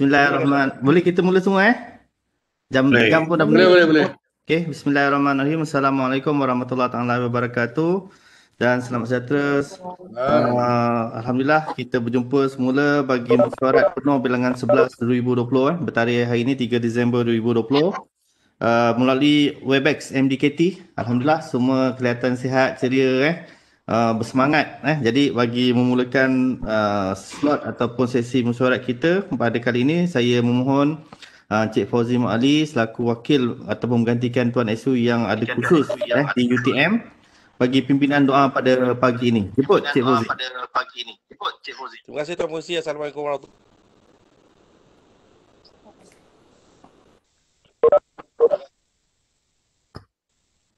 Bismillahirrahmanirrahim. Boleh kita mula semua Jam pun dah Boleh. Okey, bismillahirrahmanirrahim. Assalamualaikum warahmatullahi taala wabarakatuh. Dan selamat sejahtera. Alhamdulillah kita berjumpa semula bagi mesyuarat penuh bilangan 11 2020 bertarikh hari ini 3 Disember 2020. Melalui Webex MDKT. Alhamdulillah semua kelihatan sihat, ceria bersemangat Jadi bagi memulakan slot ataupun sesi mesyuarat kita pada kali ini, saya memohon Cik Fauzi Mak Ali selaku wakil ataupun menggantikan Tuan Esu yang ada khusus di UTM bagi pimpinan doa pada pagi ini. Jemput Cik Fauzi. Terima kasih Tuan Fauzi. Assalamualaikum warahmatullahi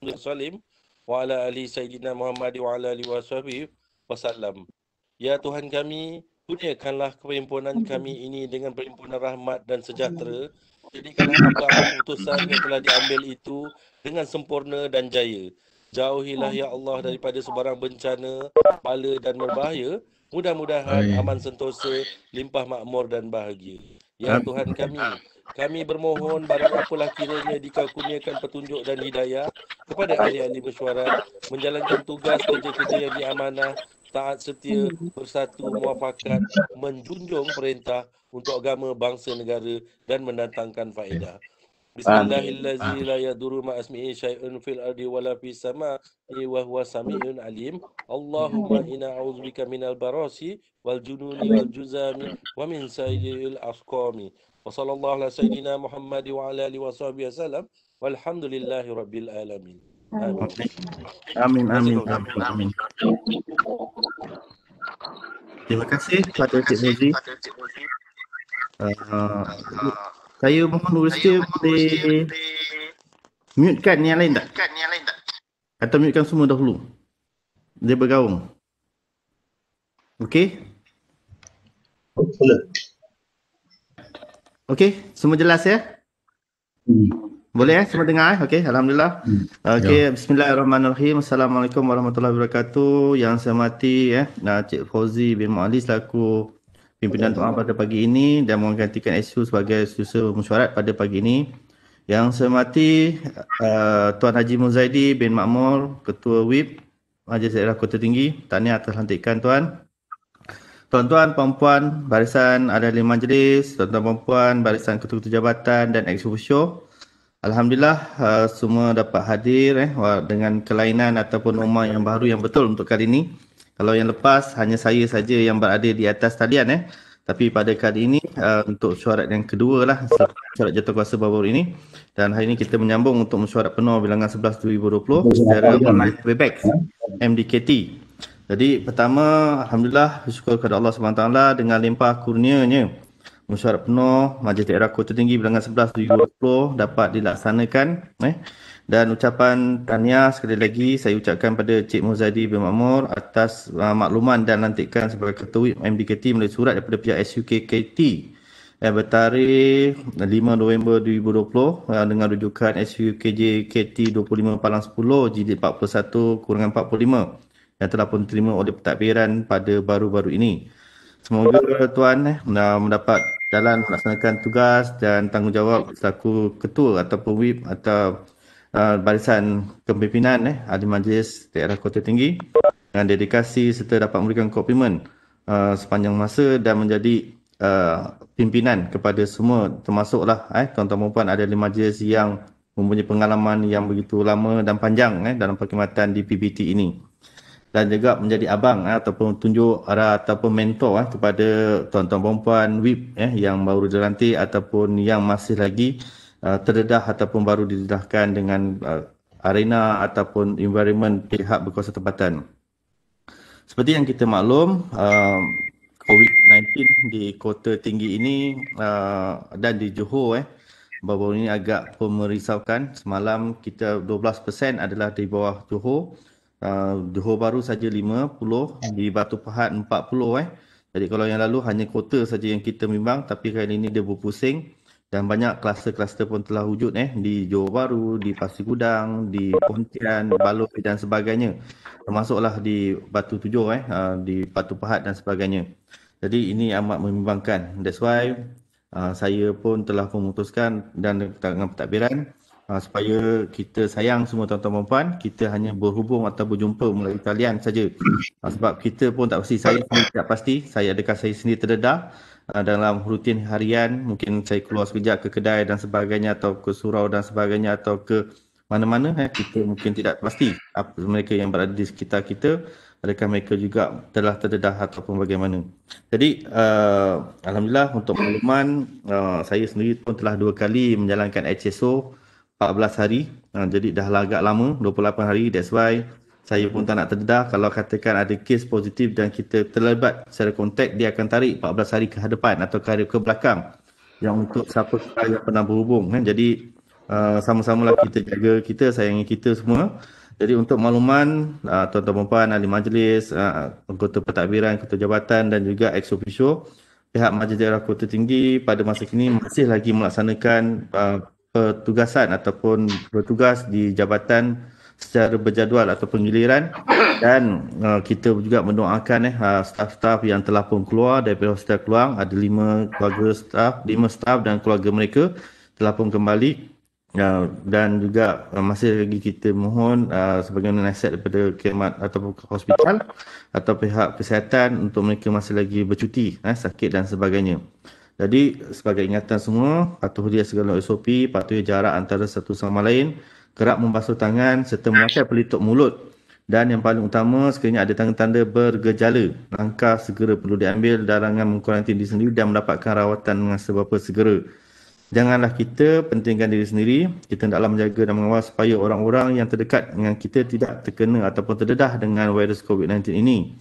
wabarakatuh. Wa ala ali sayyidina Muhammad wa ala alihi wasallam. Ya Tuhan kami, kurniakanlah perhimpunan kami ini dengan perhimpunan rahmat dan sejahtera. Jadikanlah apa-apa keputusan yang telah diambil itu dengan sempurna dan jaya. Jauhilah ya Allah daripada sebarang bencana, bala dan berbahaya. Mudah-mudahan aman sentosa, limpah makmur dan bahagia. Ya Tuhan kami bermohon barang apalah kiranya Dikau kurniakan petunjuk dan hidayah kepada ahli-ahli mesyuarat menjalankan tugas kerja-kerja yang diamanah, taat setia, bersatu, muafakat, menjunjung perintah untuk agama, bangsa, negara dan mendatangkan faedah. Bismillahirrahmanirrahim. La yadurru ma asmi'i syai'un fil ardi wala fis sama'i wa huwa sami'un alim. Allahumma inna a'udzubika minal barasi wal jununi wal juzami wa min sayyi'il asqami. Wa sallallahu ala sayyidina Muhammad wa ala alihi wasallam. Walhamdulillahi rabbil alamin. Amin. Terima kasih kepada Cik Fauzi. Saya mohon Ustaz boleh mutekan yang lain tak? Atau mutekan semua dahulu. Dia bergaung. Okey? Okey, semua jelas Boleh semua dengar Okey, alhamdulillah. Okey, bismillahirrahmanirrahim. Assalamualaikum warahmatullahi wabarakatuh. Yang saya hormati Cik Fauzi bin Mak Ali selaku pimpinan doa pada pagi ini dan menggantikan Esu sebagai setiausaha mesyuarat pada pagi ini. Yang saya hormati Tuan Haji Muzaidi bin Makmur, Ketua WIP Majlis Daerah Kota Tinggi. Tahniah atas lantikan Tuan. Tuan-tuan, puan-puan, barisan ahli majlis, tuan-tuan, puan-puan, barisan ketua-ketua jabatan dan ex officio. Alhamdulillah semua dapat hadir dengan kelainan ataupun rumah yang baru yang betul untuk kali ini. Kalau yang lepas hanya saya saja yang berada di atas talian Tapi pada kali ini untuk mesyuarat yang kedua mesyuarat jawatankuasa baru ini. Dan hari ini kita menyambung untuk mesyuarat penuh bilangan 11 2020 secara online Webex MDKT. Jadi pertama, alhamdulillah bersyukur kepada Allah SWT dengan limpah kurnianya mesyuarat penuh Majlis Daerah Kota Tinggi bilangan 11 2020 dapat dilaksanakan dan ucapan tahniah sekali lagi saya ucapkan pada Cik Muzaidi bin Makmur atas makluman dan lantikan sebagai Ketua MDKT melalui surat daripada pihak SUKKT bertarikh 5 November 2020 dengan rujukan SUKJ KT 25 Palang 10 jilid 41-45 yang telah pun diterima oleh pentadbiran pada baru-baru ini. Semoga Tuan mendapat jalan melaksanakan tugas dan tanggungjawab selaku Ketua ataupun WIP atau barisan kepimpinan ahli majlis daerah Kota Tinggi dengan dedikasi serta dapat memberikan komitmen sepanjang masa dan menjadi pimpinan kepada semua termasuklah tuan-tuan puan ada ahli majlis yang mempunyai pengalaman yang begitu lama dan panjang dalam perkhidmatan di PBT ini dan juga menjadi abang ataupun tunjuk arah ataupun mentor kepada tuan-tuan puan WIP yang baru dilantik ataupun yang masih lagi terdedah ataupun baru didedahkan dengan arena ataupun environment pihak berkuasa tempatan. Seperti yang kita maklum, COVID-19 di Kota Tinggi ini dan di Johor baru ini agak merisaukan. Semalam kita 12% adalah di bawah Johor. Johor baru saja 50, di Batu Pahat 40 Jadi kalau yang lalu hanya kota saja yang kita bimbang, tapi kali ini dia berpusing. Dan banyak kluster-kluster pun telah wujud di Johor Bahru, di Pasir Gudang, di Pontian, Baloi dan sebagainya. Termasuklah di Batu Tujuh, di Batu Pahat dan sebagainya. Jadi ini amat membimbangkan. That's why saya pun telah memutuskan dan dengan pentadbiran supaya kita sayang semua tuan-tuan dan puan, kita hanya berhubung atau berjumpa melalui talian saja. Sebab kita pun tak pasti, saya sendiri tak pasti, adakah saya sendiri terdedah dalam rutin harian, mungkin saya keluar sekejap ke kedai dan sebagainya atau ke surau dan sebagainya atau ke mana-mana, kita mungkin tidak pasti mereka yang berada di sekitar kita, adakah mereka juga telah terdedah ataupun bagaimana. Jadi Alhamdulillah untuk makluman, saya sendiri pun telah 2 kali menjalankan HSO 14 hari. Jadi dah agak lama, 28 hari. That's why saya pun tak nak terdedah. Kalau katakan ada kes positif dan kita terlibat secara kontak, dia akan tarik 14 hari ke hadapan atau ke belakang. Yang untuk siapa yang pernah berhubung. Jadi sama-samalah kita jaga kita, sayangi kita semua. Jadi untuk makluman, tuan-tuan puan ahli majlis, anggota pentadbiran, ketua jabatan dan juga ex officio, pihak Majlis Daerah Kota Tinggi pada masa kini masih lagi melaksanakan pertugasan ataupun bertugas di jabatan secara berjadual ataupun giliran, dan kita juga mendoakan staf-staf yang telah pun keluar daripada hospital Keluang, ada 5 staf dan keluarga mereka telah pun kembali. Dan juga masih lagi kita mohon sebagaimana nasihat daripada khidmat ataupun hospital atau pihak kesihatan untuk mereka masih lagi bercuti, sakit dan sebagainya. Jadi sebagai ingatan semua, patuhi segala SOP, patuhi jarak antara satu sama lain, kerap membasuh tangan serta memakai pelitup mulut. Dan yang paling utama, sekiranya ada tanda-tanda bergejala, langkah segera perlu diambil, larangan mengkuarantin diri sendiri dan mendapatkan rawatan dengan seberapa segera. Janganlah kita pentingkan diri sendiri, kita hendaklah menjaga dan mengawal supaya orang-orang yang terdekat dengan kita tidak terkena ataupun terdedah dengan virus COVID-19 ini.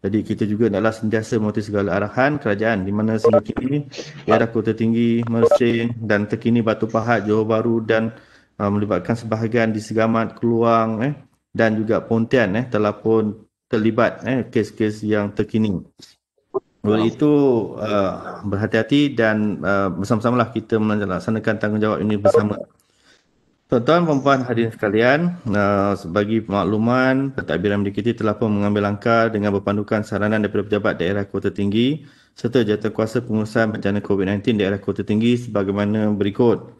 Jadi kita juga hendaklah sentiasa mematuhi segala arahan kerajaan di mana sehingga kini Daerah Kota Tinggi, Mersing dan terkini Batu Pahat, Johor Bahru dan melibatkan sebahagian di Segamat, Keluang dan juga Pontian telah pun terlibat kes-kes yang terkini. Oleh itu berhati-hati dan bersama-samalah kita melaksanakan tanggungjawab ini bersama. Tuan-tuan dan puan hadirin sekalian, sebagai makluman, pentadbiran MDKT telah pun mengambil langkah dengan berpandukan saranan daripada Pejabat Daerah Kota Tinggi serta Jawatankuasa Pengurusan Bencana COVID-19 Daerah Kota Tinggi sebagaimana berikut.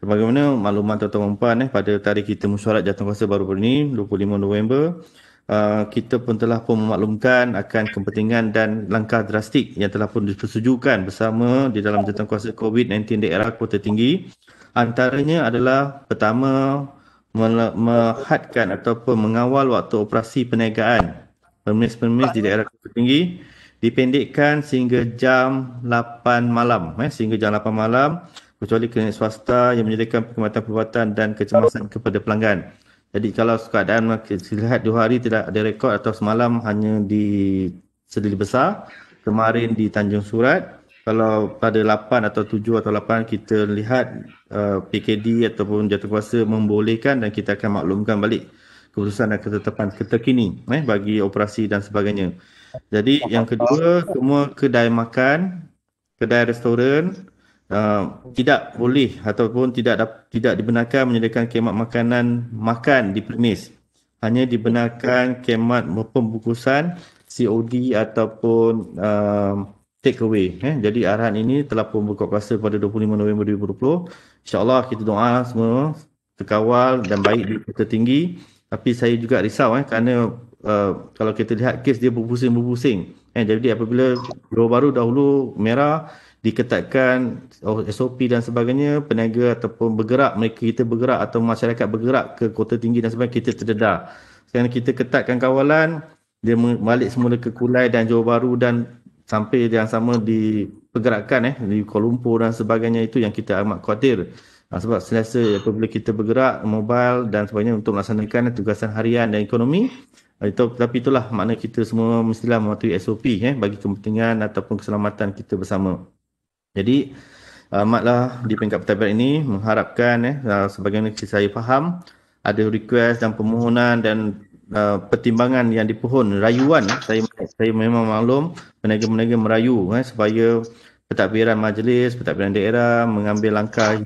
Sebagaimana makluman tuan-tuan dan puan pada tarikh kita mesyuarat Jawatankuasa baru-baru ini 25 November, kita pun telah pun memaklumkan akan kepentingan dan langkah drastik yang telah pun dipersetujukan bersama di dalam Jawatankuasa COVID-19 Daerah Kota Tinggi. Antaranya adalah pertama, menghadkan ataupun mengawal waktu operasi perniagaan permis-permis di Daerah Kota Tinggi dipendekkan sehingga jam 8 malam, sehingga jam 8 malam, kecuali klinik swasta yang menyediakan perkhidmatan-perubatan dan kecemasan kepada pelanggan. Jadi kalau keadaan lihat 2 hari tidak ada rekod atau semalam hanya di Sedili Besar, kemarin di Tanjung Surat, kalau pada 8 atau 7 atau 8 kita lihat PKD ataupun Jawatankuasa membolehkan dan kita akan maklumkan balik keputusan dan ketetapan terkini bagi operasi dan sebagainya. Jadi yang kedua, semua kedai makan, kedai restoran tidak boleh ataupun tidak dibenarkan menyediakan khidmat makanan makan di premis. Hanya dibenarkan khidmat pembungkusan COD ataupun take away. Jadi arahan ini telah pun berkuasa pada 25 November 2020. InsyaAllah kita doa semua terkawal dan baik di Kota Tinggi. Tapi saya juga risau kerana kalau kita lihat kes dia berpusing-berpusing. Jadi apabila Johor Bahru dahulu merah, diketatkan SOP dan sebagainya, peniaga ataupun kita bergerak atau masyarakat bergerak ke Kota Tinggi dan sebagainya, kita terdedah. Sekarang kita ketatkan kawalan, dia balik semula ke Kulai dan Johor Bahru dan sampai yang sama di pergerakan di Kuala Lumpur dan sebagainya, itu yang kita amat khawatir. Sebab selesa apabila kita bergerak mobile dan sebagainya untuk melaksanakan tugasan harian dan ekonomi, tapi itulah makna kita semua mestilah mematuhi SOP bagi kepentingan ataupun keselamatan kita bersama. Jadi amatlah di peringkat pentadbiran ini mengharapkan sebagaimana saya faham ada request dan permohonan dan pertimbangan yang dipohon rayuan. Saya memang maklum peniaga-peniaga merayu supaya pentadbiran majlis, pentadbiran daerah mengambil langkah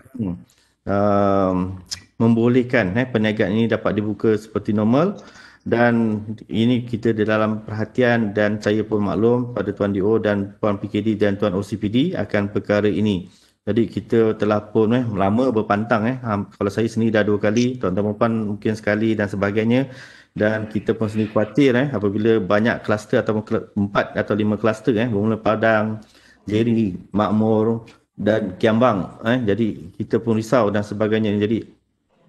membolehkan perniagaan ini dapat dibuka seperti normal. Dan ini kita di dalam perhatian dan saya pun maklum pada Tuan DO dan Puan PKD dan Tuan OCPD akan perkara ini. Jadi kita telah pun lama berpantang kalau saya sendiri dah 2 kali, tuan-tuan puan mungkin sekali dan sebagainya. Dan kita pun sendiri khawatir apabila banyak kluster ataupun 4 atau 5 kluster bermula Padang, Jeri, Makmur dan Kiambang. Jadi kita pun risau dan sebagainya. Jadi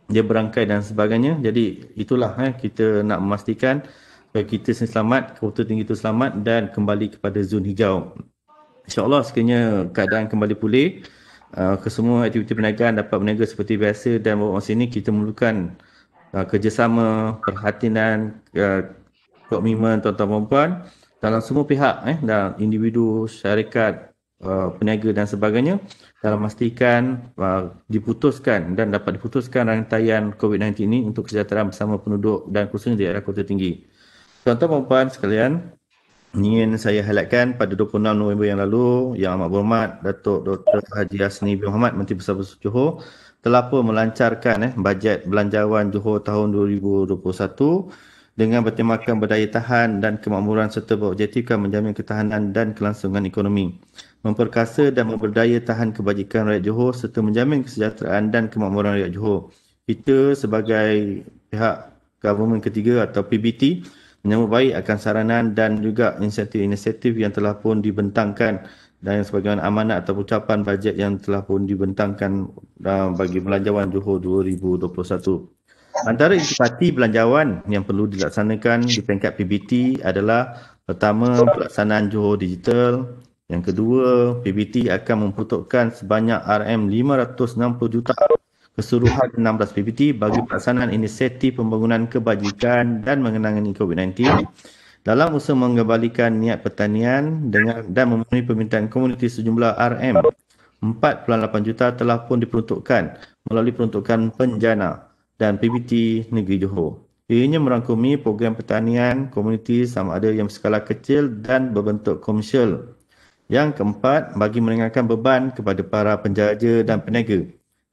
dia berangkai dan sebagainya. Jadi itulah kita nak memastikan supaya kita selamat, Kota Tinggi itu selamat dan kembali kepada zon hijau. InsyaAllah sekiranya keadaan kembali pulih, kesemua aktiviti perniagaan dapat berniaga seperti biasa dan bahawa masa ini kita memerlukan kerjasama, perhatian, komitmen tuan-tuan dan puan dalam semua pihak dan individu, syarikat, peniaga dan sebagainya dalam memastikan diputuskan dan dapat diputuskan rantaian COVID-19 ini untuk kesejahteraan bersama penduduk dan khususnya di daerah Kota Tinggi. Tuan-tuan dan puan sekalian, ingin saya highlightkan pada 26 November yang lalu, Yang Amat Berhormat Datuk Dr. Haji Hasni bin Mohamad, Menteri Besar Johor, telah pun melancarkan bajet belanjawan Johor tahun 2021 dengan bertemakan berdaya tahan dan kemakmuran serta berobjektifkan menjamin ketahanan dan kelangsungan ekonomi, memperkasa dan memberdaya tahan kebajikan rakyat Johor serta menjamin kesejahteraan dan kemakmuran rakyat Johor. Kita sebagai pihak government ketiga atau PBT menyambut baik akan saranan dan juga inisiatif-inisiatif yang telah pun dibentangkan dan sebagaimana amanat atau ucapan bajet yang telah pun dibentangkan bagi belanjawan Johor 2021. Antara intisipasi belanjawan yang perlu dilaksanakan di peringkat PBT adalah pertama, pelaksanaan Johor Digital. Yang kedua, PBT akan memperuntukkan sebanyak RM560 juta keseluruhan 16 PBT bagi pelaksanaan inisiatif pembangunan kebajikan dan mengenangani COVID-19 dalam usaha mengembalikan niat pertanian dan memenuhi permintaan komuniti. Sejumlah RM4.8 juta telah pun diperuntukkan melalui peruntukan penjana dan PBT Negeri Johor. Ianya merangkumi program pertanian komuniti sama ada yang berskala kecil dan berbentuk komersial. Yang keempat, bagi meringankan beban kepada para penjaja dan peniaga,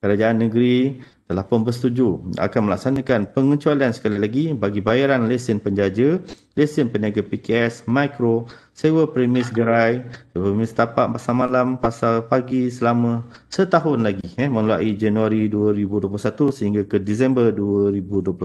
Kerajaan negeri telah pun bersetuju akan melaksanakan pengecualian sekali lagi bagi bayaran lesen penjaja, lesen peniaga PKS, mikro, sewa premis gerai, sewa premis tapak pasar malam, pasar pagi selama setahun lagi mulai Januari 2021 sehingga ke Disember 2021.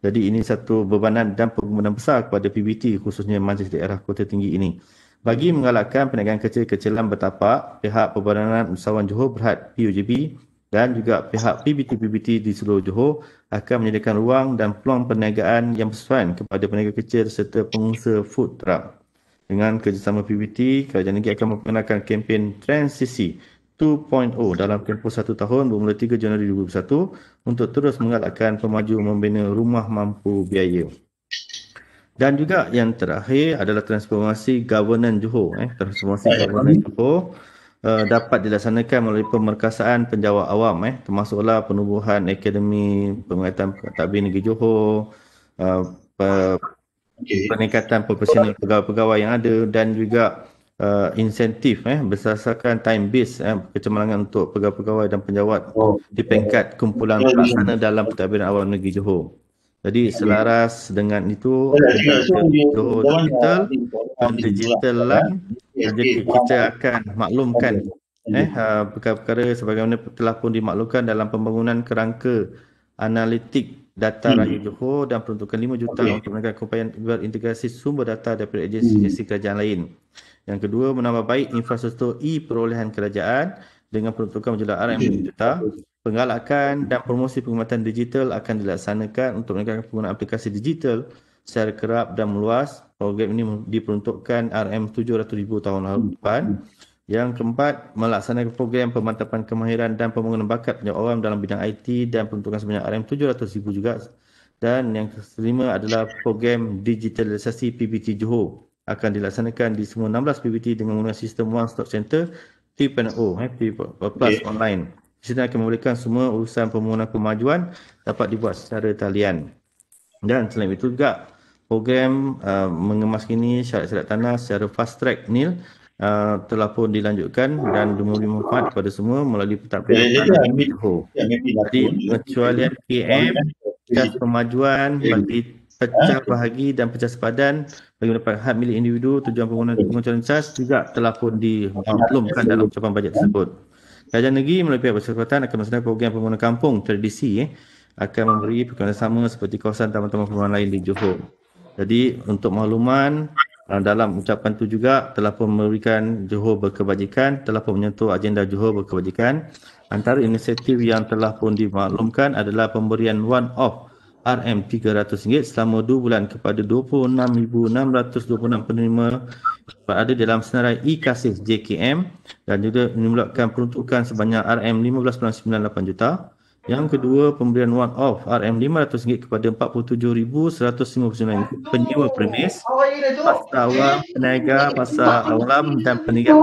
Jadi ini satu bebanan dan pergumulan besar kepada PBT khususnya Majlis Daerah Kota Tinggi ini. Bagi menggalakkan perniagaan kecil-kecilan bertapak, pihak Perbadangan Usahawan Johor Berhad PUJB dan juga pihak PBT-PBT di seluruh Johor akan menyediakan ruang dan peluang perniagaan yang bersesuaian kepada peniaga kecil serta pengusaha food truck. Dengan kerjasama PBT, Kerajaan Negeri akan memperkenalkan kempen Transisi 2.0 dalam tempoh 1 tahun bermula 3 Januari 2021 untuk terus menggalakkan pemaju membina rumah mampu biaya. Dan juga yang terakhir adalah transformasi governance Johor. Transformasi governance Johor dapat dilaksanakan melalui pemerkasaan penjawat awam termasuklah penubuhan Akademi Penguataan Pentadbir Negeri Johor, peningkatan profesional pegawai-pegawai yang ada dan juga insentif berdasarkan time base kecemerlangan untuk pegawai-pegawai dan penjawat di peringkat kumpulan pelaksana dalam Pentadbiran Awam Negeri Johor. Jadi selaras dengan itu Johor Digital Land. Jadi kita akan maklumkan perkara-perkara sebagaimana telah pun dimaklumkan dalam pembangunan kerangka analitik data rakyat Johor dan peruntukan 5 juta untuk meningkatkan upaya berintegrasi sumber data daripada agensi kerajaan lain. Yang kedua, menambah baik infrastruktur e-perolehan kerajaan dengan peruntukan menjelang RM5 juta. Penggalakan dan promosi penghormatan digital akan dilaksanakan untuk meningkatkan penggunaan aplikasi digital secara kerap dan meluas. Program ini diperuntukkan RM700,000 tahun depan. Yang keempat, melaksanakan program pemantapan kemahiran dan pembangunan bakat penjawat awam dalam bidang IT dan peruntukan sebanyak RM700,000 juga. Dan yang kelima adalah program digitalisasi PBT Johor akan dilaksanakan di semua 16 PBT dengan menggunakan sistem One Stop Center 3.0 plus online. Sistem akan membolehkan semua urusan pembangunan kemajuan dapat dibuat secara talian. Dan selain itu juga program mengemas kini syarat-syarat tanah secara fast track NIL telah pun dilanjutkan dan memberi manfaat kepada semua melalui pentadbiran Johor. Jadi pengecualian KM, kas pemajuan bagi pecah bahagi dan pecah sepadan bagi mendapat hak milik individu, tujuan pembangunan pengecualian cas juga telah pun dimaklumkan dalam ucapan bajet tersebut. Kerajaan negeri melalui pihak bersangkutan akan melaksanakan program pembangunan kampung tradisi akan memberi perkhidmatan sama seperti kawasan taman-taman perluan lain di Johor. Jadi untuk makluman, dalam ucapan itu juga telah pun memberikan Johor berkebajikan, telah pun menyentuh agenda Johor berkebajikan. Antara inisiatif yang telah pun dimaklumkan adalah pemberian one-off RM300 selama 2 bulan kepada 26,626 penerima berada dalam senarai e-Kasih JKM dan juga menyebabkan peruntukan sebanyak RM15.98 juta. Yang kedua, pemberian one-off RM500 kepada 47,159 penyewa premis, pasar awam, peniaga, pasar alam dan peniaga.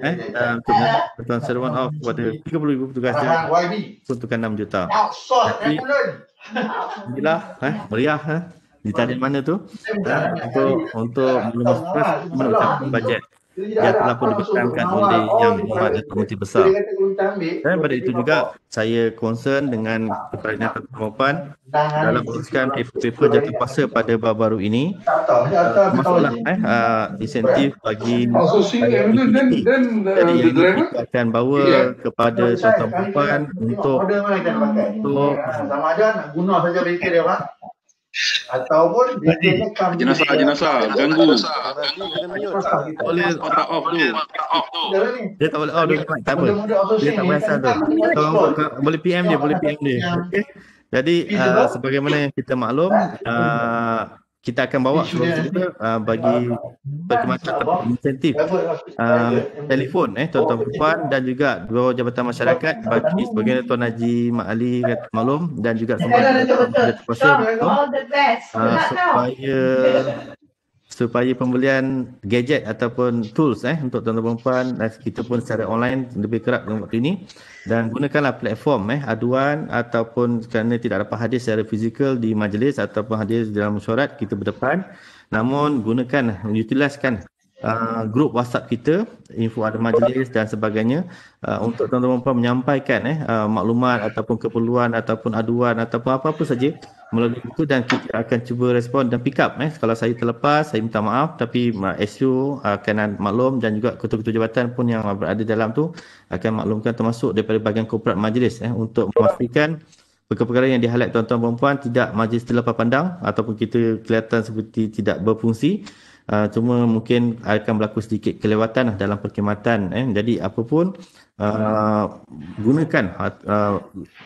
Telah untuk bantuan seruan off kepada 30,000 petugas dan peruntukan 6 juta. Jadi, inilah meriah di talian mana tu untuk mengucapkan bajet yang telah pun dibentangkan oleh Yang Berhormat Datuk Menteri Besar. Dan pada itu juga saya concern dengan Keperluan Perempuan dalam uruskan paper jawatankuasa pada baru-baru ini, termasuklah insentif bagi utility. Jadi yang ini kita akan bawa kepada tuan-tuan perempuan untuk sama ada nak guna saja vehicle dia Pak, ataupun jenazah ganggu boleh otak off tu dia tak boleh tak apa dia tak perasan tu. Boleh PM dia okey. Jadi sebagaimana yang kita maklum, kita akan bawa kita bagi perkhidmatan insentif telefon tuan-tuan perempuan dan juga dua jabatan masyarakat bagi sebagaimana Tuan Haji Mak Ali kata maklum dan juga semua supaya pembelian gadget ataupun tools untuk tuan-tuan perempuan kita pun secara online lebih kerap dalam waktu ini, dan gunakanlah platform aduan ataupun kerana tidak dapat hadir secara fizikal di majlis ataupun hadir dalam mesyuarat kita berdepan, namun gunakan utiliskan grup WhatsApp kita, info ada majlis dan sebagainya untuk tuan-tuan perempuan menyampaikan maklumat ataupun keperluan ataupun aduan ataupun apa-apa saja melalui itu, dan kita akan cuba respon dan pick up. Kalau saya terlepas, saya minta maaf, tapi SU akan maklum dan juga ketua-ketua jabatan pun yang berada dalam tu akan maklumkan, termasuk daripada bahagian korporat majlis untuk memastikan perkara-perkara yang di-highlight tuan-tuan perempuan tidak majlis terlepas pandang ataupun kita kelihatan seperti tidak berfungsi. Cuma mungkin akan berlaku sedikit kelewatan dalam perkhidmatan. Jadi apapun gunakan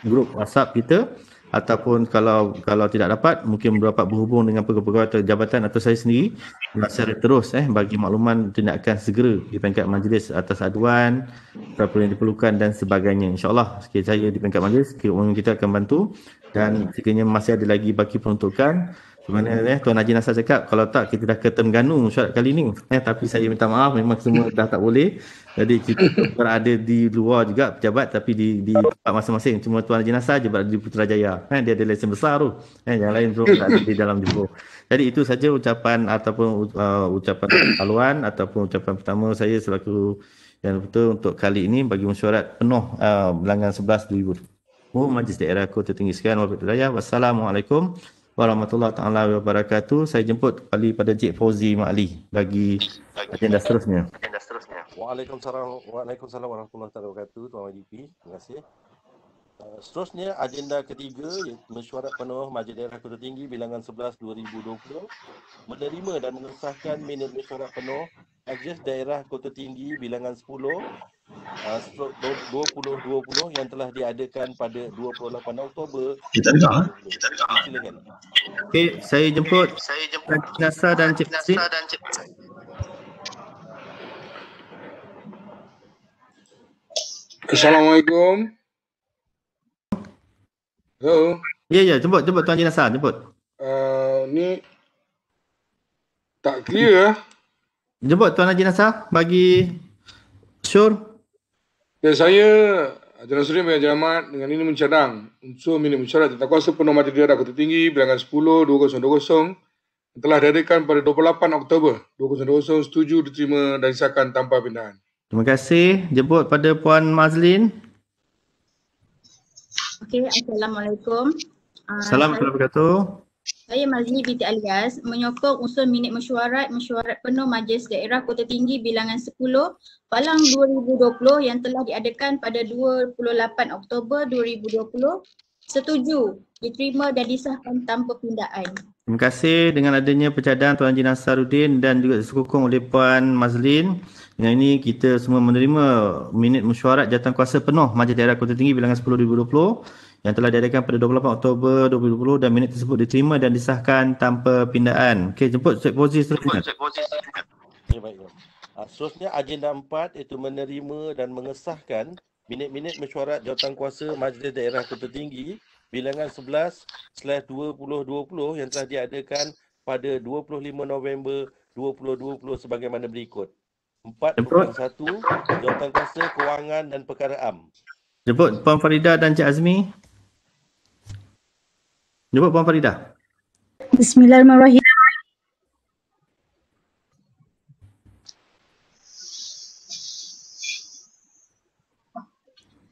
grup WhatsApp kita, ataupun kalau tidak dapat mungkin dapat berhubung dengan pegawai jabatan atau saya sendiri secara terus bagi makluman tindakan segera di peringkat majlis atas aduan apa yang diperlukan dan sebagainya. InsyaAllah saya di peringkat majlis kita akan bantu, dan sekiranya masih ada lagi baki peruntukan sebenarnya Tuan Haji Nasar cakap kalau tak kita dah ke Terengganu syarat kali ni, tapi saya minta maaf memang semua dah tak boleh. Jadi kita berada di luar juga pejabat, tapi di tempat masing-masing. Cuma Tuan Haji Nasar je berada di Putrajaya, dia ada lesen besar tu, yang lain tu berada di dalam Johor. Jadi itu saja ucapan ataupun ucapan haluan ataupun ucapan pertama saya selaku yang betul untuk kali ini bagi mesyuarat penuh bilangan 11/2020 Majlis Daerah Kota Tinggi sekian. Wassalamualaikum warahmatullahi taala wabarakatuh. Saya jemput kembali pada Cik Fauzi Mak Ali bagi agenda seterusnya. Waalaikumsalam warahmatullahi wabarakatuh Tuan YDP. Terima kasih. Seterusnya agenda ketiga iaitu mesyuarat penuh Majlis Daerah Kota Tinggi bilangan 11/2020 menerima dan mengesahkan minit mesyuarat penuh Majlis Daerah Kota Tinggi bilangan 10/2020 yang telah diadakan pada 28 Oktober. Kita dengar. Silakan. Okey, saya jemput Nasar dan Cik Nasir. Assalamualaikum. Hello. Ya, jemput Tuan Haji Nasar, jemput. Ni tak clear . Jemput Tuan Haji Nasar bagi Syur. Dan saya Haji Nasruddin bin Haji Ahmad dengan ini mencadang unsur minit mesyuarat jawatankuasa penuh Majlis Daerah Kota Tinggi bilangan 10/2020 yang telah diadakan pada 28 Oktober 2020 setuju diterima dan disahkan tanpa pindahan. Terima kasih. Jemput pada Puan Mazlin. Okey, Assalamualaikum. Assalamualaikum warahmatullahi wabarakatuh. Saya Mazli binti Alias menyokong usul minit mesyuarat penuh Majlis Daerah Kota Tinggi bilangan 10 Palang 2020 yang telah diadakan pada 28 Oktober 2020 setuju, diterima dan disahkan tanpa pindaan. Terima kasih. Dengan adanya pencadang Tuan Haji Nasaruddin dan juga disokong oleh Puan Mazlin, dengan ini kita semua menerima minit mesyuarat jawatankuasa penuh Majlis Daerah Kota Tinggi bilangan 10 2020 yang telah diadakan pada 28 Oktober 2020 dan minit tersebut diterima dan disahkan tanpa pindaan. Okey, jemput Cik Fauzi seterusnya. Ya, baik. Seterusnya agenda 4 iaitu menerima dan mengesahkan minit-minit mesyuarat jawatankuasa Majlis Daerah Kota Tinggi bilangan 11/2020 yang telah diadakan pada 25 November 2020 sebagaimana berikut. 4.1 Jawatankuasa Kewangan dan Perkara Am. Jemput Puan Farida dan Cik Azmi. Jemput Puan Farida. Bismillahirrahmanirrahim.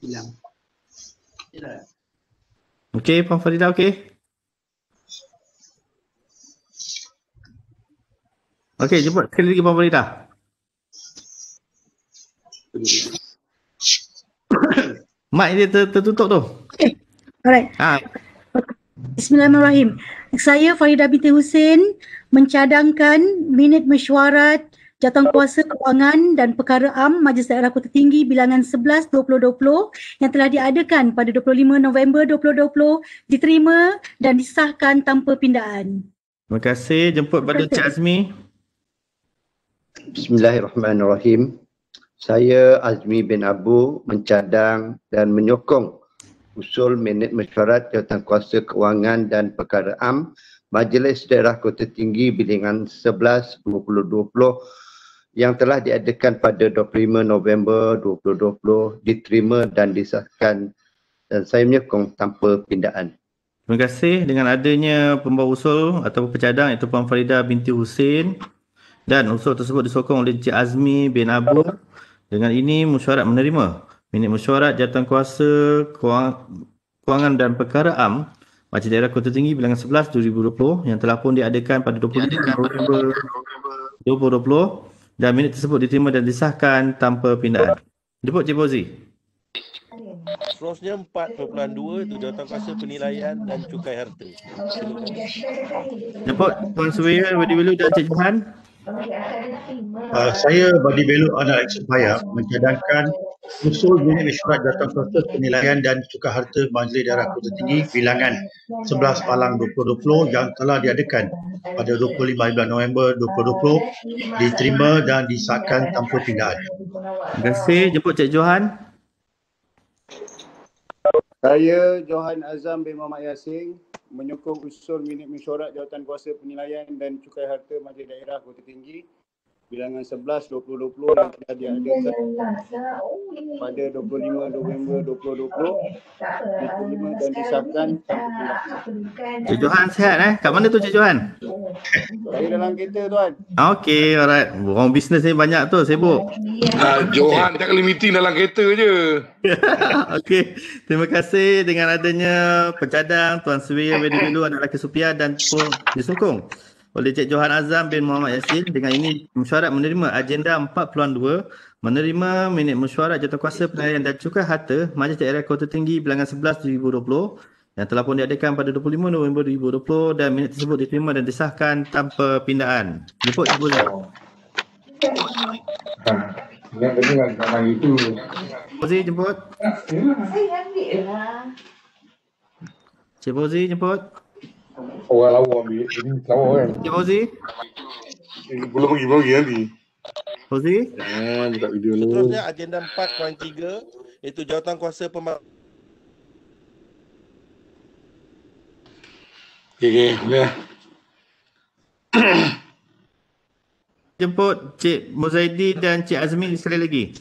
Hilang. Okey, Puan Farida okey. Okey, jemput sekali lagi Puan Farida. Mic dia tertutup tu. Okay. Alright. Bismillahirrahmanirrahim. Saya Farida binti Husin mencadangkan minit mesyuarat Jawatankuasa Kewangan dan Perkara Am Majlis Daerah Kota Tinggi bilangan 11/2020 yang telah diadakan pada 25 November 2020 diterima dan disahkan tanpa pindaan. Terima kasih. Jemput pada Cik Azmi. Bismillahirrahmanirrahim. Saya Azmi bin Abu mencadang dan menyokong usul minit mesyuarat Jawatankuasa Kewangan dan Perkara Am Majlis Daerah Kota Tinggi bilangan 11/2020 yang telah diadakan pada 25 November 2020 diterima dan disahkan dan saya menyokong tanpa pindaan. Terima kasih. Dengan adanya pembawa usul atau pencadang iaitu Puan Farida binti Husin dan usul tersebut disokong oleh Cik Azmi bin Abu. Dengan ini mesyuarat menerima minit mesyuarat Jawatankuasa Kewangan dan Perkara Am Majlis Daerah Kota Tinggi bilangan 11 2020 yang telah pun diadakan pada 25 November 2020 dan minit tersebut diterima dan disahkan tanpa pindaan. Jemput Cik Fauzi. Seterusnya 4.2 itu Jawatankuasa Penilaian dan Cukai Harta. Jemput Puan Suwaya Wadi Welu dan Cik Johan. Saya Badi Beluk Anak Lek Supaya mencadangkan usul minit mesyuarat Jawatankuasa Penilaian dan Cukai Harta Majlis Daerah Kota Tinggi bilangan 11 Palang 2020 yang telah diadakan pada 25 November 2020 diterima dan disahkan tanpa pindaan. Terima kasih. Jemput Cik Johan. Saya Johan Azam bin Muhammad Yasin menyokong usul minit mesyuarat Jawatankuasa Penilaian dan Cukai Harta Majlis Daerah Kota Tinggi bilangan 11/2020 yang telah diadakan pada 25 November 2020 diterima dan disahkan tanpa pindaan. Cik Johan sihat Kat mana tu Cik Johan? Saya dalam kereta tuan. Okey, alright. Orang bisnes ni banyak tu, sibuk. Johan tak kali meeting dalam kereta je. Okey, terima kasih dengan adanya pencadang Tuan Suwaya Wadi Welu Anak Lelaki Supiah dan pun disokong oleh Cik Johan Azam bin Muhammad Yasin. Dengan ini mesyuarat menerima agenda 4.2 menerima minit mesyuarat Jawatankuasa Penilaian dan Cukai Harta Majlis Daerah Kota Tinggi bilangan 11 2020 yang telah pun diadakan pada 25 November 2020 dan minit tersebut diterima dan disahkan tanpa pindaan. Jemput Cik Fauzi. Yang dengan tangan itu. Fauzi jemput. Cik Fauzi jemput. Orang lawa ambil. Ini lawa kan. Cik Fauzi. Belum pergi nanti. Fauzi. Jangan buka video ni. Seterusnya agenda 4.3 iaitu Jawatankuasa Pembangunan. Okey, boleh. Jemput Cik Muzaidi dan Cik Azmi sekali lagi.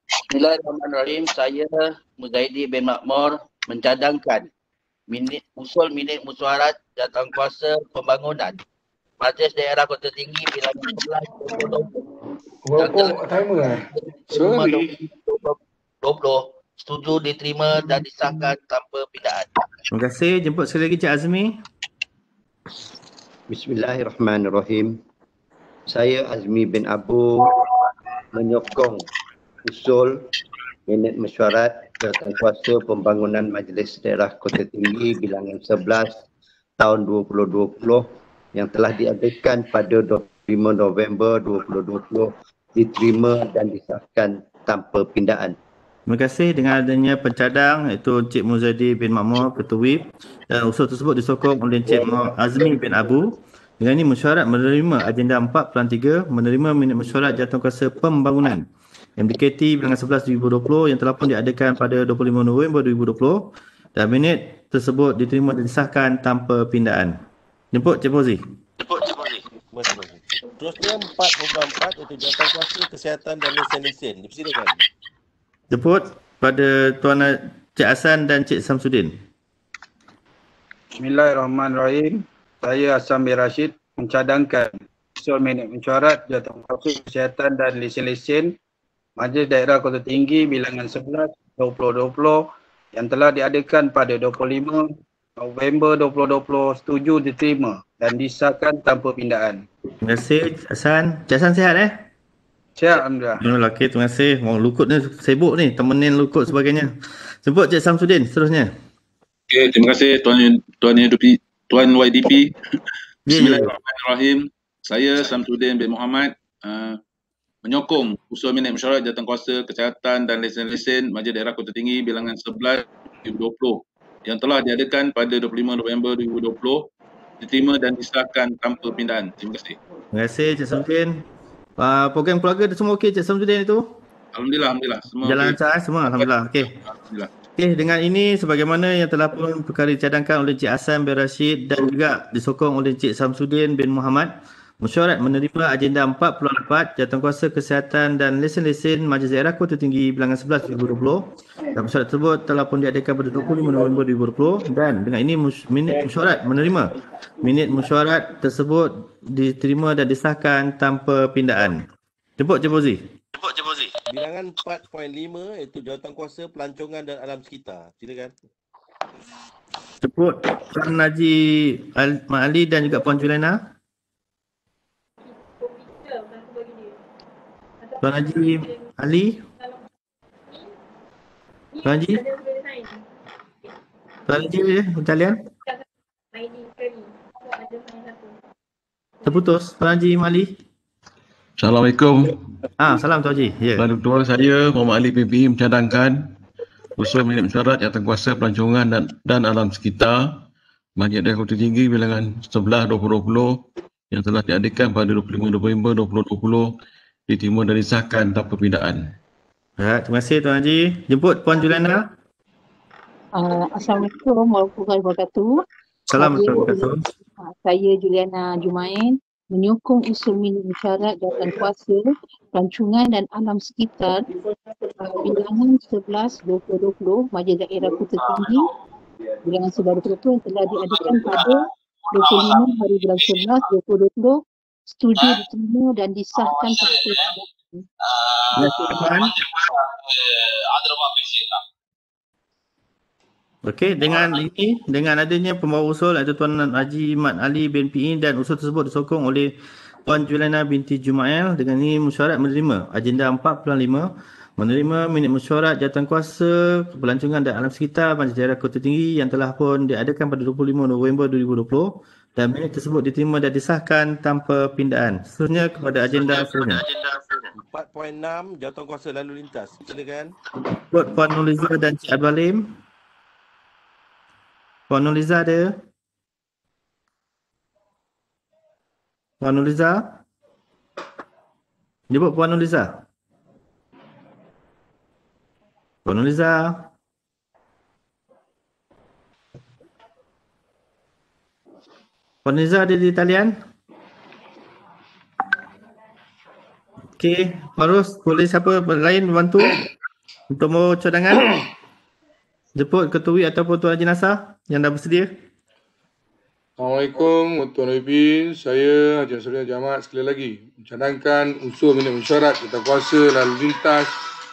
Bismillahirrahmanirrahim. Saya Muzaidi bin Makmur mencadangkan usul minit mesyuarat Jawatankuasa Pembangunan Majlis Daerah Kota Tinggi bilangan 11 Berapa timer Sorry. 2020 setuju diterima dan disahkan tanpa pindaan. Terima kasih. Jemput sekali lagi Cik Azmi. Bismillahirrahmanirrahim. Saya Azmi bin Abu menyokong usul minit mesyuarat jawatankuasa pembangunan Majlis Daerah Kota Tinggi bilangan 11 tahun 2020 yang telah diadakan pada 25 November 2020 diterima dan disahkan tanpa pindaan. Terima kasih. Dengan adanya pencadang iaitu Encik Muzadi bin Makmur, Ketua WIP, dan usul tersebut disokong oleh Encik Azmi bin Abu. Dengan ini mesyuarat menerima agenda 4.3 menerima minit mesyuarat jawatankuasa pembangunan MDKT bilangan 11 2020 yang telah pun diadakan pada 25 November 2020 dan minit tersebut diterima dan disahkan tanpa pindaan. Jemput Cik Fauzi. Terusnya 4.4 iaitu jawatankuasa kesihatan dan lesen-lesen. Dipersilakan. Jemput pada Tuan Cik Hasan dan Cik Samsudin. Bismillahirrahmanirrahim. Saya Hassan bin Rashid mencadangkan usul minit mesyuarat jawatankuasa kesihatan dan lesen-lesen Majlis Daerah Kota Tinggi bilangan 11 2020 yang telah diadakan pada 25 November 2020 setuju diterima dan disahkan tanpa pindaan. Terima kasih Cik Hasan. Cik Hasan sihat Sihat Alhamdulillah. Okey, terima kasih. Orang Lukut ni sibuk ni, temenin Lukut sebagainya. Jemput Cik Samsudin seterusnya. Okey, terima kasih Tuan YDP. Bismillahirrahmanirrahim. Saya Samsudin bin Muhammad menyokong usul minit mesyuarat jawatankuasa kesihatan dan lesen-lesen Majlis Daerah Kota Tinggi bilangan 11 2020 yang telah diadakan pada 25 November 2020 diterima dan disahkan tanpa pindaan. Terima kasih. Terima kasih Cik Samsudin. Program keluarga semua okey Cik Samsudin itu? Alhamdulillah. Semua jalan okey. lancar semua? Alhamdulillah. Okey. Alhamdulillah. Okey, dengan ini sebagaimana yang telah pun perkara dicadangkan oleh Cik Hasan bin Rashid dan juga disokong oleh Cik Samsudin bin Muhammad, mesyuarat menerima agenda 4.4 jawatankuasa kesihatan dan lesen-lesen Majlis Daerah Kota Tinggi bilangan 11 2020 dan mesyuarat tersebut telah pun diadakan pada 25 November 2020 dan dengan ini minit mesyuarat menerima minit mesyuarat tersebut diterima dan disahkan tanpa pindaan. Jemput Cik Fauzi. Bilangan 4.5 iaitu jawatankuasa pelancongan dan alam sekitar. Silakan. Jemput Puan Haji Ali dan juga Puan Juliana. Tuan Haji Ali. Tuan Haji. Tuan Haji talian. Terputus. Tuan Haji Ali. Assalamualaikum. Salam Tuan Haji. Ya. Tuan Ketua, saya Muhammad Ali PPI mencadangkan usul minit mesyuarat jawatankuasa pelancongan dan alam sekitar Majlis Daerah Kota Tinggi bilangan 11 2020 yang telah diadakan pada 25 November 2020 diterima dan disahkan tanpa pindaan. Terima kasih Tuan Haji. Jemput Puan Juliana. Assalamualaikum warahmatullahi wabarakatuh. Assalamualaikum. Saya Juliana Jumain menyokong usul minit mesyuarat jawatankuasa pelancongan dan alam sekitar bilangan 11 2020 Majlis Daerah Kota Tinggi bilangan 11 2020 yang telah diadakan pada 25 hari bulan 11 2020 setuju diterima dan disahkan tanpa pindaan. Okey, dengan adanya pembawa usul iaitu Tuan Haji Mat Ali bin PI dan usul tersebut disokong oleh Puan Juliana binti Jumail, dengan ini mesyuarat menerima agenda 4.5 menerima minit mesyuarat jawatankuasa pelancongan dan alam sekitar Majlis Daerah Kota Tinggi yang telah pun diadakan pada 25 November 2020 dan minit tersebut diterima dan disahkan tanpa pindaan. Seterusnya kepada agenda seterusnya. 4.6 jawatankuasa lalu lintas. Silakan. Puan Nuliza dan Cik Abdul Halim. Puan Nuliza ada? Puan Nuliza? Jemput Puan Nuliza. Puan Nuliza. Puan Nuliza ada di talian? Okey, Farus, boleh siapa lain bantu untuk mau cadangan? Jemput Ketua WIP ataupun Tuan Haji Nasar yang dah bersedia. Assalamualaikum Tuan Ibin. Saya Haji Nasruddin Jamat sekali lagi mencadangkan usul minit mesyuarat jawatankuasa lalu lintas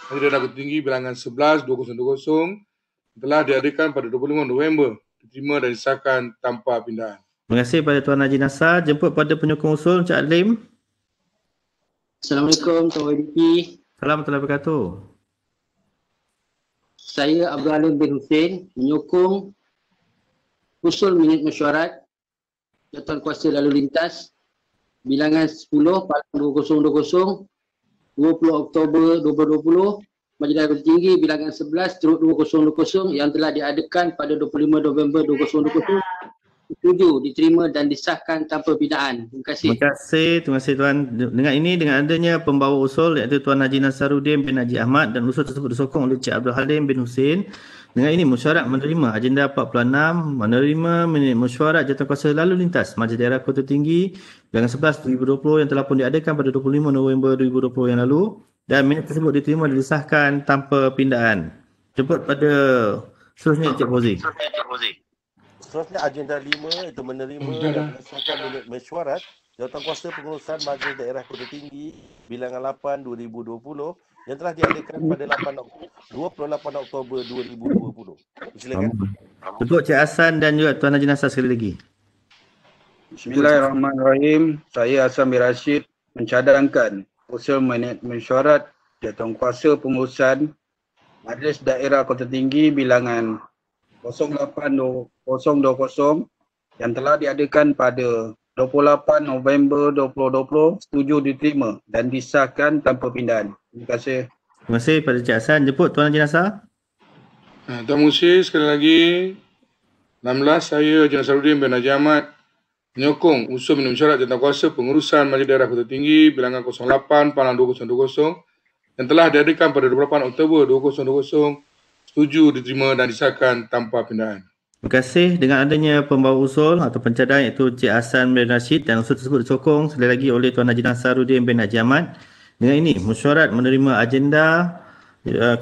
Majlis Daerah Kota Tinggi bilangan 11 2020 telah diadakan pada 25 November diterima dan disahkan tanpa pindaan. Terima kasih pada Tuan Haji Nasar. Jemput pada penyokong usul Encik Alim. Assalamualaikum Tuan YDP. Assalamualaikum warahmatullahi wabarakatuh. Saya Abdul Alim bin Hussein menyokong usul minit mesyuarat Jawatan Kuasa Lalu Lintas bilangan 10 Palang 2020 20 Oktober 2020 Majlis Air Tinggi bilangan 11/2020 yang telah diadakan pada 25 November 2020 setuju, diterima dan disahkan tanpa binaan. Terima kasih. Terima kasih Tuan. Dengan ini, dengan adanya pembawa usul iaitu Tuan Haji Nasaruddin bin Haji Ahmad dan usul tersebut disokong oleh Encik Abdul Halim bin Hussein. Dengan ini, mesyuarat menerima agenda 46, menerima minit mesyuarat Jawatankuasa Lalu Lintas Majlis Daerah Kota Tinggi bilangan 11/2020 yang telah pun diadakan pada 25 November 2020 yang lalu dan minit tersebut diterima dan disahkan tanpa pindaan. Jemput pada seterusnya Encik Fauzi. Seterusnya agenda 5 iaitu menerima dan mengesahkan minit mesyuarat Jawatankuasa Pengurusan Majlis Daerah Kota Tinggi bilangan 8 2020 yang telah diadakan pada 28 Oktober 2020. Silakan. Untuk Cik Hasan dan juga Tuan Haji Nasar sekali lagi. Bismillahirrahmanirrahim. Saya Hasan bin Rashid mencadangkan usul minit mesyuarat Jawatankuasa Pengurusan Majlis Daerah Kota Tinggi bilangan 08020 yang telah diadakan pada 28 November 2020 setuju diterima dan disahkan tanpa pindaan. Terima kasih. Terima kasih pada Cik Hasan. Jemput Tuan Haji Nasar. Tuan Musi, sekali lagi 16 saya Haji Nasaruddin bin Haji Ahmad menyokong usul minit mesyuarat Jawatankuasa Pengurusan Majlis Daerah Kota Tinggi bilangan 08 Palang 2020 yang telah diadakan pada 28 Oktober 2020 setuju, diterima dan disahkan tanpa pindaan. Terima kasih. Dengan adanya pembawa usul atau pencadang iaitu Cik Hasan bin Rashid dan usul tersebut disokong sekali lagi oleh Tuan Haji Nasaruddin bin Haji Ahmad. Dengan ini, mesyuarat menerima agenda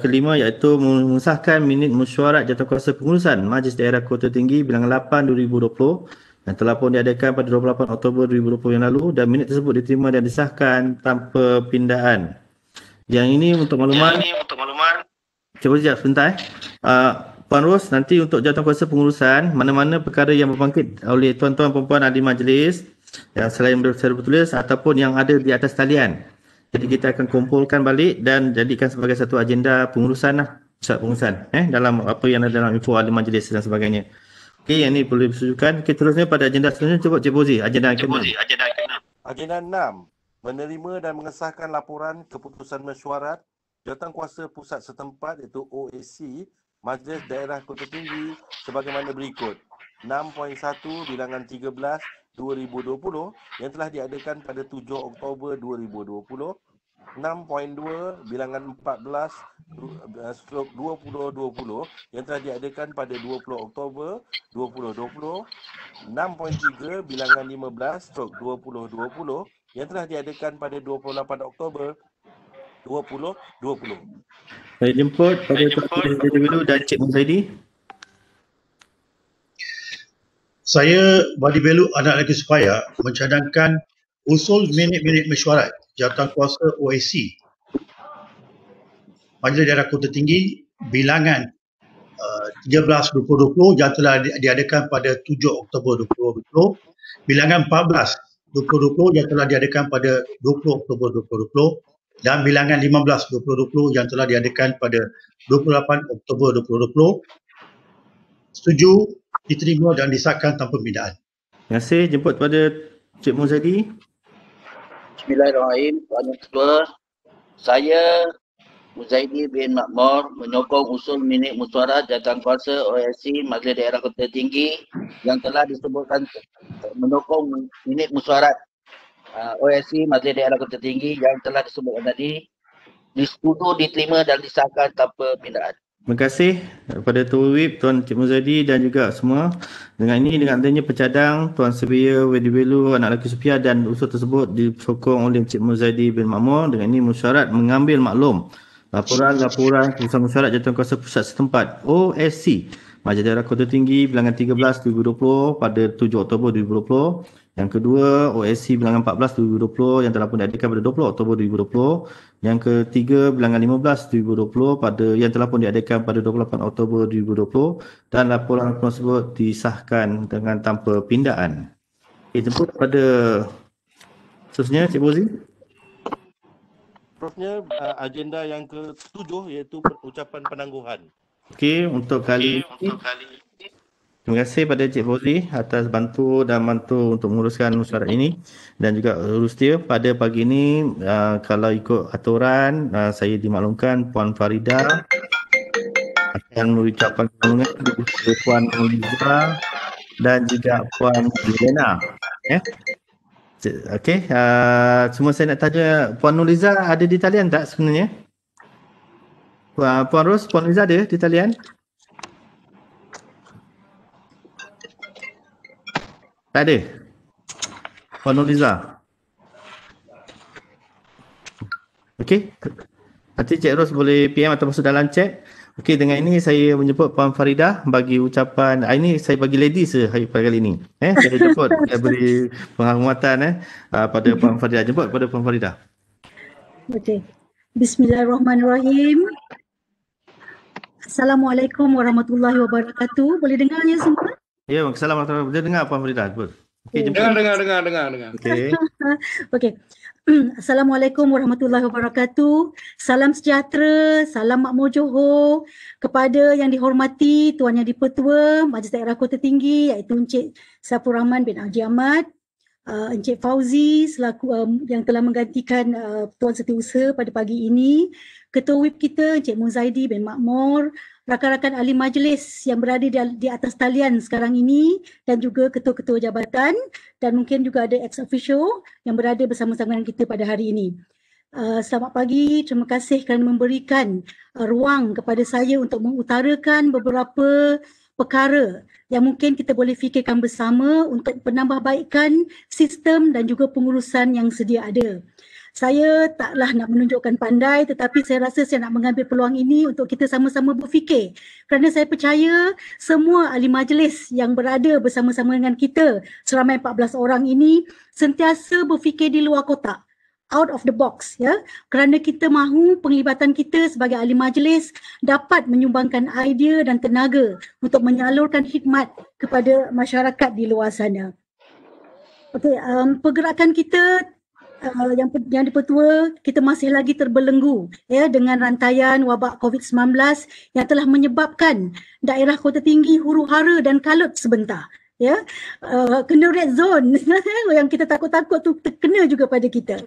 kelima iaitu mengesahkan minit mesyuarat Jawatankuasa Pengurusan Majlis Daerah Kota Tinggi bilangan 8 2020 yang telah pun diadakan pada 28 Oktober 2020 yang lalu dan minit tersebut diterima dan disahkan tanpa pindaan. Yang ini untuk makluman. Cuba sekejap sebentar. Puan Ros, nanti untuk Jawatankuasa Pengurusan, mana-mana perkara yang berbangkit oleh tuan-tuan perempuan ahli majlis yang selain secara bertulis ataupun yang ada di atas talian. Jadi kita akan kumpulkan balik dan jadikan sebagai satu agenda pengurusan lah. Pusat pengurusan. Dalam apa yang ada dalam info ahli majlis dan sebagainya. Okey, yang ini perlu disetujukan. Okey, terusnya pada agenda seterusnya, cuba Cik Fauzi. Agenda ke-6. Agenda 6. Menerima dan mengesahkan laporan keputusan mesyuarat Jawatankuasa Pusat setempat iaitu OAC Majlis Daerah Kota Tinggi sebagaimana berikut. 6.1 bilangan 13 2020 yang telah diadakan pada 7 Oktober 2020. 6.2 bilangan 14/2020 yang telah diadakan pada 20 Oktober 2020. 6.3 bilangan 15/2020 yang telah diadakan pada 28 Oktober 2020. Saya jemput pada Tuan dulu dan Cik Muzaidi. Saya Wadi Belu anak lelaki supaya mencadangkan usul minit-minit mesyuarat Jawatankuasa OAC Majlis Daerah Kota Tinggi bilangan 13/2020 yang telah diadakan pada 7 Oktober 2020, bilangan 14/2020 yang telah diadakan pada 20 Oktober 2020 dan bilangan 15/2020 yang telah diadakan pada 28 Oktober 2020 setuju, diterima dan disahkan tanpa pindaan. Terima kasih. Jemput pada Cik Muzaidi. Bismillahirrahmanirrahim. Tuan Ketua, saya Muzaidi bin Makmur menyokong usul minit mesyuarat Jawatankuasa OAC Majlis Daerah Kota Tinggi yang telah disebutkan menyokong minit mesyuarat OAC Majlis Daerah Kota Tinggi yang telah disebutkan tadi disetuju, diterima dan disahkan tanpa pindaan. Terima kasih kepada Tuan Wib, Tuan Cik Muzadi dan juga semua. Dengan ini, dengan adanya pencadang Tuan Sebia Wadi Belu, anak lelaki Sufia dan usul tersebut disokong oleh Cik Muzadi bin Makmur. Dengan ini mesyuarat mengambil maklum laporan keputusan mesyuarat Jawatankuasa Pusat setempat OSC Majlis Daerah Kota Tinggi bilangan 13 2020 pada 7 Oktober 2020. Yang kedua, OSC bilangan 14 2020 yang telah pun diadakan pada 20 Oktober 2020. Yang ketiga, bilangan 15 2020 yang telah pun diadakan pada 28 Oktober 2020 dan laporan tersebut disahkan dengan tanpa pindaan. Jemput pada seterusnya Cik Fauzi. Seterusnya agenda yang ke-7 iaitu ucapan penangguhan. Okey, untuk kali ini terima kasih pada Cik Fauzi atas bantu untuk menguruskan mesyuarat ini dan juga urus dia. Pada pagi ini kalau ikut aturan saya dimaklumkan Puan Farida akan mengucapkan penangguhan kepada Puan Liza dan juga Puan Lena. Okey, semua saya nak tanya Puan Nuliza ada di talian tak sebenarnya? Puan Ros, Puan Nuliza ada di talian? Tak ada. Puan Nuliza. Okey. Nanti Cik Ros boleh PM atau masuk dalam chat. Okey, dengan ini saya menjemput Puan Farida bagi ucapan. Ini saya bagi ladies pada kali ini. Saya jemput, saya beri penghormatan pada Puan Farida. Jemput pada Puan Farida. Okey. Bismillahirrahmanirrahim. Assalamualaikum warahmatullahi wabarakatuh. Boleh dengar ya semua? Ya, Assalamualaikum. Boleh dengar Puan Farida. Okey, jemput. Dengar. Okey. Okey. Assalamualaikum warahmatullahi wabarakatuh. Salam sejahtera, salam makmur Johor kepada yang dihormati Tuan Yang di-Pertua Majlis Daerah Kota Tinggi iaitu Encik Saiful Rahman bin Haji Ahmad, Encik Fauzi selaku yang telah menggantikan Tuan Setiausaha pada pagi ini, Ketua Whip kita Encik Muzaidi bin Makmur, rakan-rakan ahli majlis yang berada di atas talian sekarang ini dan juga ketua-ketua jabatan dan mungkin juga ada ex-officio yang berada bersama-sama dengan kita pada hari ini. Selamat pagi, terima kasih kerana memberikan ruang kepada saya untuk mengutarakan beberapa perkara yang mungkin kita boleh fikirkan bersama untuk penambahbaikan sistem dan juga pengurusan yang sedia ada. Saya taklah nak menunjukkan pandai tetapi saya rasa saya nak mengambil peluang ini untuk kita sama-sama berfikir kerana saya percaya semua ahli majlis yang berada bersama-sama dengan kita seramai 14 orang ini sentiasa berfikir di luar kotak, out of the box kerana kita mahu penglibatan kita sebagai ahli majlis dapat menyumbangkan idea dan tenaga untuk menyalurkan khidmat kepada masyarakat di luar sana. Okey, pergerakan kita yang di-Pertua kita masih lagi terbelenggu dengan rantaian wabak COVID-19 yang telah menyebabkan daerah Kota Tinggi huru-hara dan kalut sebentar. Kena red zone yang kita takut-takut tu terkena juga pada kita.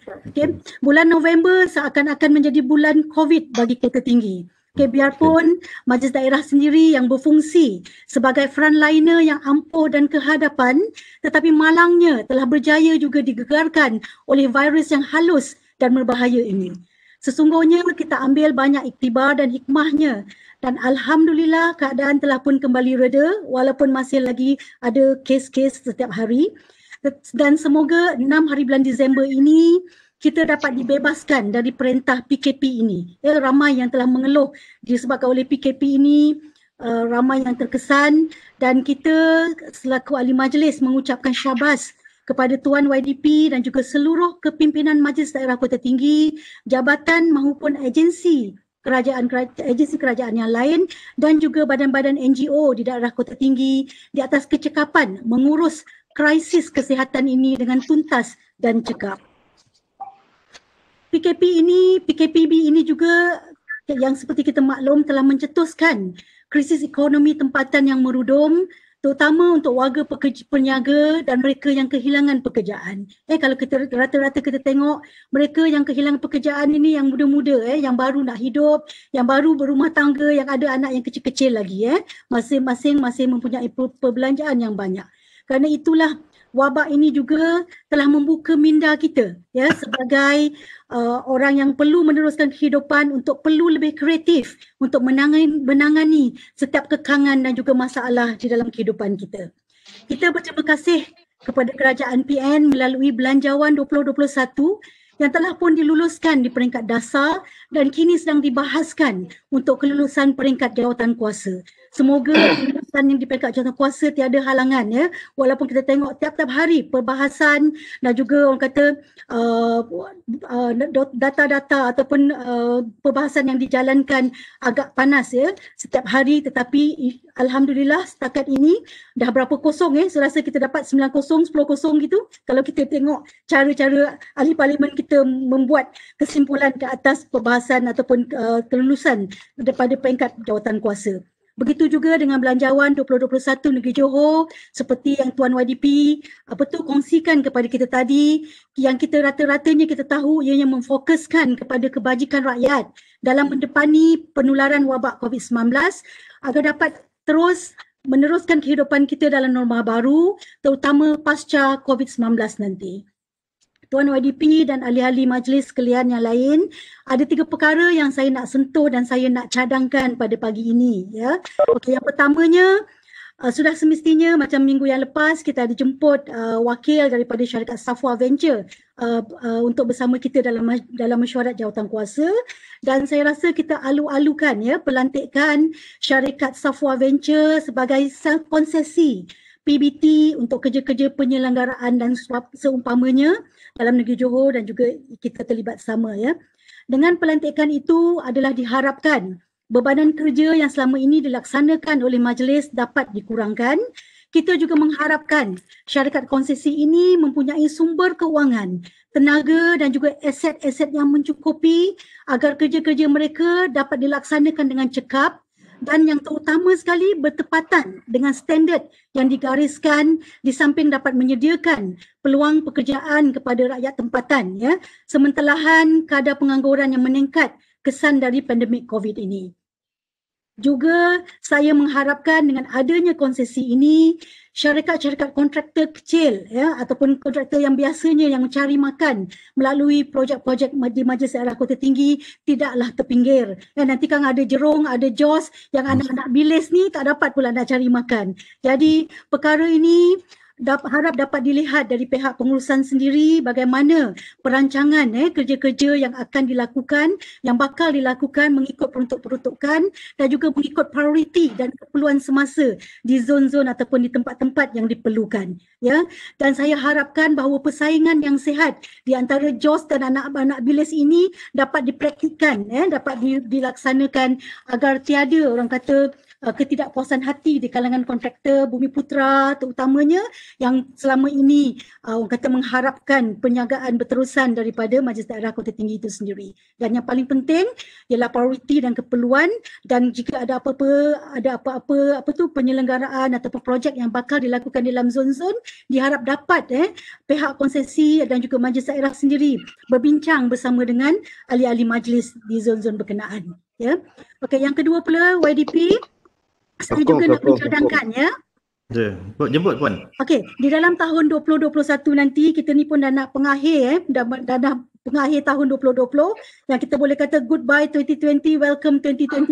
Bulan November seakan-akan menjadi bulan COVID bagi Kota Tinggi. Biarpun majlis daerah sendiri yang berfungsi sebagai frontliner yang ampuh dan kehadapan, tetapi malangnya telah berjaya juga digegarkan oleh virus yang halus dan berbahaya ini. Sesungguhnya kita ambil banyak iktibar dan hikmahnya dan alhamdulillah keadaan telah pun kembali reda walaupun masih lagi ada kes-kes setiap hari. Dan semoga 6 hari bulan Disember ini kita dapat dibebaskan dari perintah PKP ini. Ramai yang telah mengeluh disebabkan oleh PKP ini, ramai yang terkesan dan kita selaku ahli majlis mengucapkan syabas kepada Tuan YDP dan juga seluruh kepimpinan Majlis Daerah Kota Tinggi, jabatan maupun agensi kerajaan yang lain dan juga badan-badan NGO di daerah Kota Tinggi di atas kecekapan mengurus krisis kesihatan ini dengan tuntas dan cekap. PKPB ini juga yang seperti kita maklum telah mencetuskan krisis ekonomi tempatan yang merudum terutama untuk warga peniaga dan mereka yang kehilangan pekerjaan. Kalau kita rata-rata kita tengok mereka yang kehilangan pekerjaan ini yang muda-muda yang baru nak hidup, yang baru berumah tangga, yang ada anak yang kecil-kecil lagi masing-masing masih mempunyai perbelanjaan yang banyak. Kerana itulah wabak ini juga telah membuka minda kita sebagai orang yang perlu meneruskan kehidupan untuk perlu lebih kreatif untuk menangani setiap kekangan dan juga masalah di dalam kehidupan kita. Kita berterima kasih kepada Kerajaan PN melalui Belanjawan 2021 yang telah pun diluluskan di peringkat dasar dan kini sedang dibahaskan untuk kelulusan peringkat jawatan kuasa. Semoga keputusan yang di peringkat jawatankuasa tiada halangan ya. Walaupun kita tengok tiap-tiap hari perbahasan dan juga orang kata data-data ataupun perbahasan yang dijalankan agak panas ya setiap hari, tetapi alhamdulillah setakat ini dah berapa kosong saya rasa kita dapat 9-0, 10-0 gitu kalau kita tengok cara-cara ahli parlimen kita membuat kesimpulan ke atas perbahasan ataupun kelulusan daripada peringkat jawatankuasa. Begitu juga dengan Belanjawan 2021 Negeri Johor, seperti yang Tuan YDP kongsikan kepada kita tadi, yang kita rata-ratanya kita tahu ianya memfokuskan kepada kebajikan rakyat dalam mendepani penularan wabak COVID-19 agar dapat terus meneruskan kehidupan kita dalam norma baru, terutama pasca COVID-19 nanti. Tuan YDP dan ahli-ahli majlis sekalian yang lain, ada 3 perkara yang saya nak sentuh dan saya nak cadangkan pada pagi ini. Ya. Okey, yang pertamanya, sudah semestinya macam minggu yang lepas kita ada jemput wakil daripada syarikat Safwa Venture untuk bersama kita dalam mesyuarat jawatankuasa, dan saya rasa kita alu-alukan ya pelantikan syarikat Safwa Venture sebagai konsesi PBT untuk kerja-kerja penyelenggaraan dan seumpamanya dalam negeri Johor, dan juga kita terlibat sama ya. Dengan pelantikan itu adalah diharapkan bebanan kerja yang selama ini dilaksanakan oleh majlis dapat dikurangkan. Kita juga mengharapkan syarikat konsesi ini mempunyai sumber keuangan, tenaga dan juga aset-aset yang mencukupi agar kerja-kerja mereka dapat dilaksanakan dengan cekap dan yang terutama sekali bertepatan dengan standard yang digariskan, di samping dapat menyediakan peluang pekerjaan kepada rakyat tempatan ya, sementelahan kadar pengangguran yang meningkat kesan dari pandemik COVID ini. Juga saya mengharapkan dengan adanya konsesi ini, syarikat-syarikat kontraktor kecil ya ataupun kontraktor yang biasanya yang mencari makan melalui projek-projek di Majlis Daerah Kota Tinggi tidaklah terpinggir. Nanti kan ada Jerong, ada Jos yang anak-anak bilis ni tak dapat pula nak cari makan. Jadi perkara ini harap dapat dilihat dari pihak pengurusan sendiri bagaimana perancangan kerja-kerja yang akan dilakukan, yang bakal dilakukan mengikut peruntuk-peruntukan dan juga mengikut prioriti dan keperluan semasa di zon-zon ataupun di tempat-tempat yang diperlukan ya. Dan saya harapkan bahawa persaingan yang sihat di antara JOS dan anak-anak bilis ini dapat dipraktikkan dapat dilaksanakan agar tiada orang kata ketidakpuasan hati di kalangan kontraktor Bumi Putra terutamanya yang selama ini orang kata mengharapkan penjagaan berterusan daripada Majlis Daerah Kota Tinggi itu sendiri. Dan yang paling penting ialah prioriti dan keperluan, dan jika ada apa-apa penyelenggaraan ataupun projek yang bakal dilakukan dalam zon-zon, diharap dapat pihak konsesi dan juga Majlis Daerah sendiri berbincang bersama dengan ahli-ahli majlis di zon-zon berkenaan ya. Okey, yang kedua pula YDP, saya juga nak mencadangkan ya. Jemput Puan. Okey, di dalam tahun 2021 nanti kita ni pun dah nak pengakhir dah pengakhir tahun 2020 yang kita boleh kata goodbye 2020, welcome 2021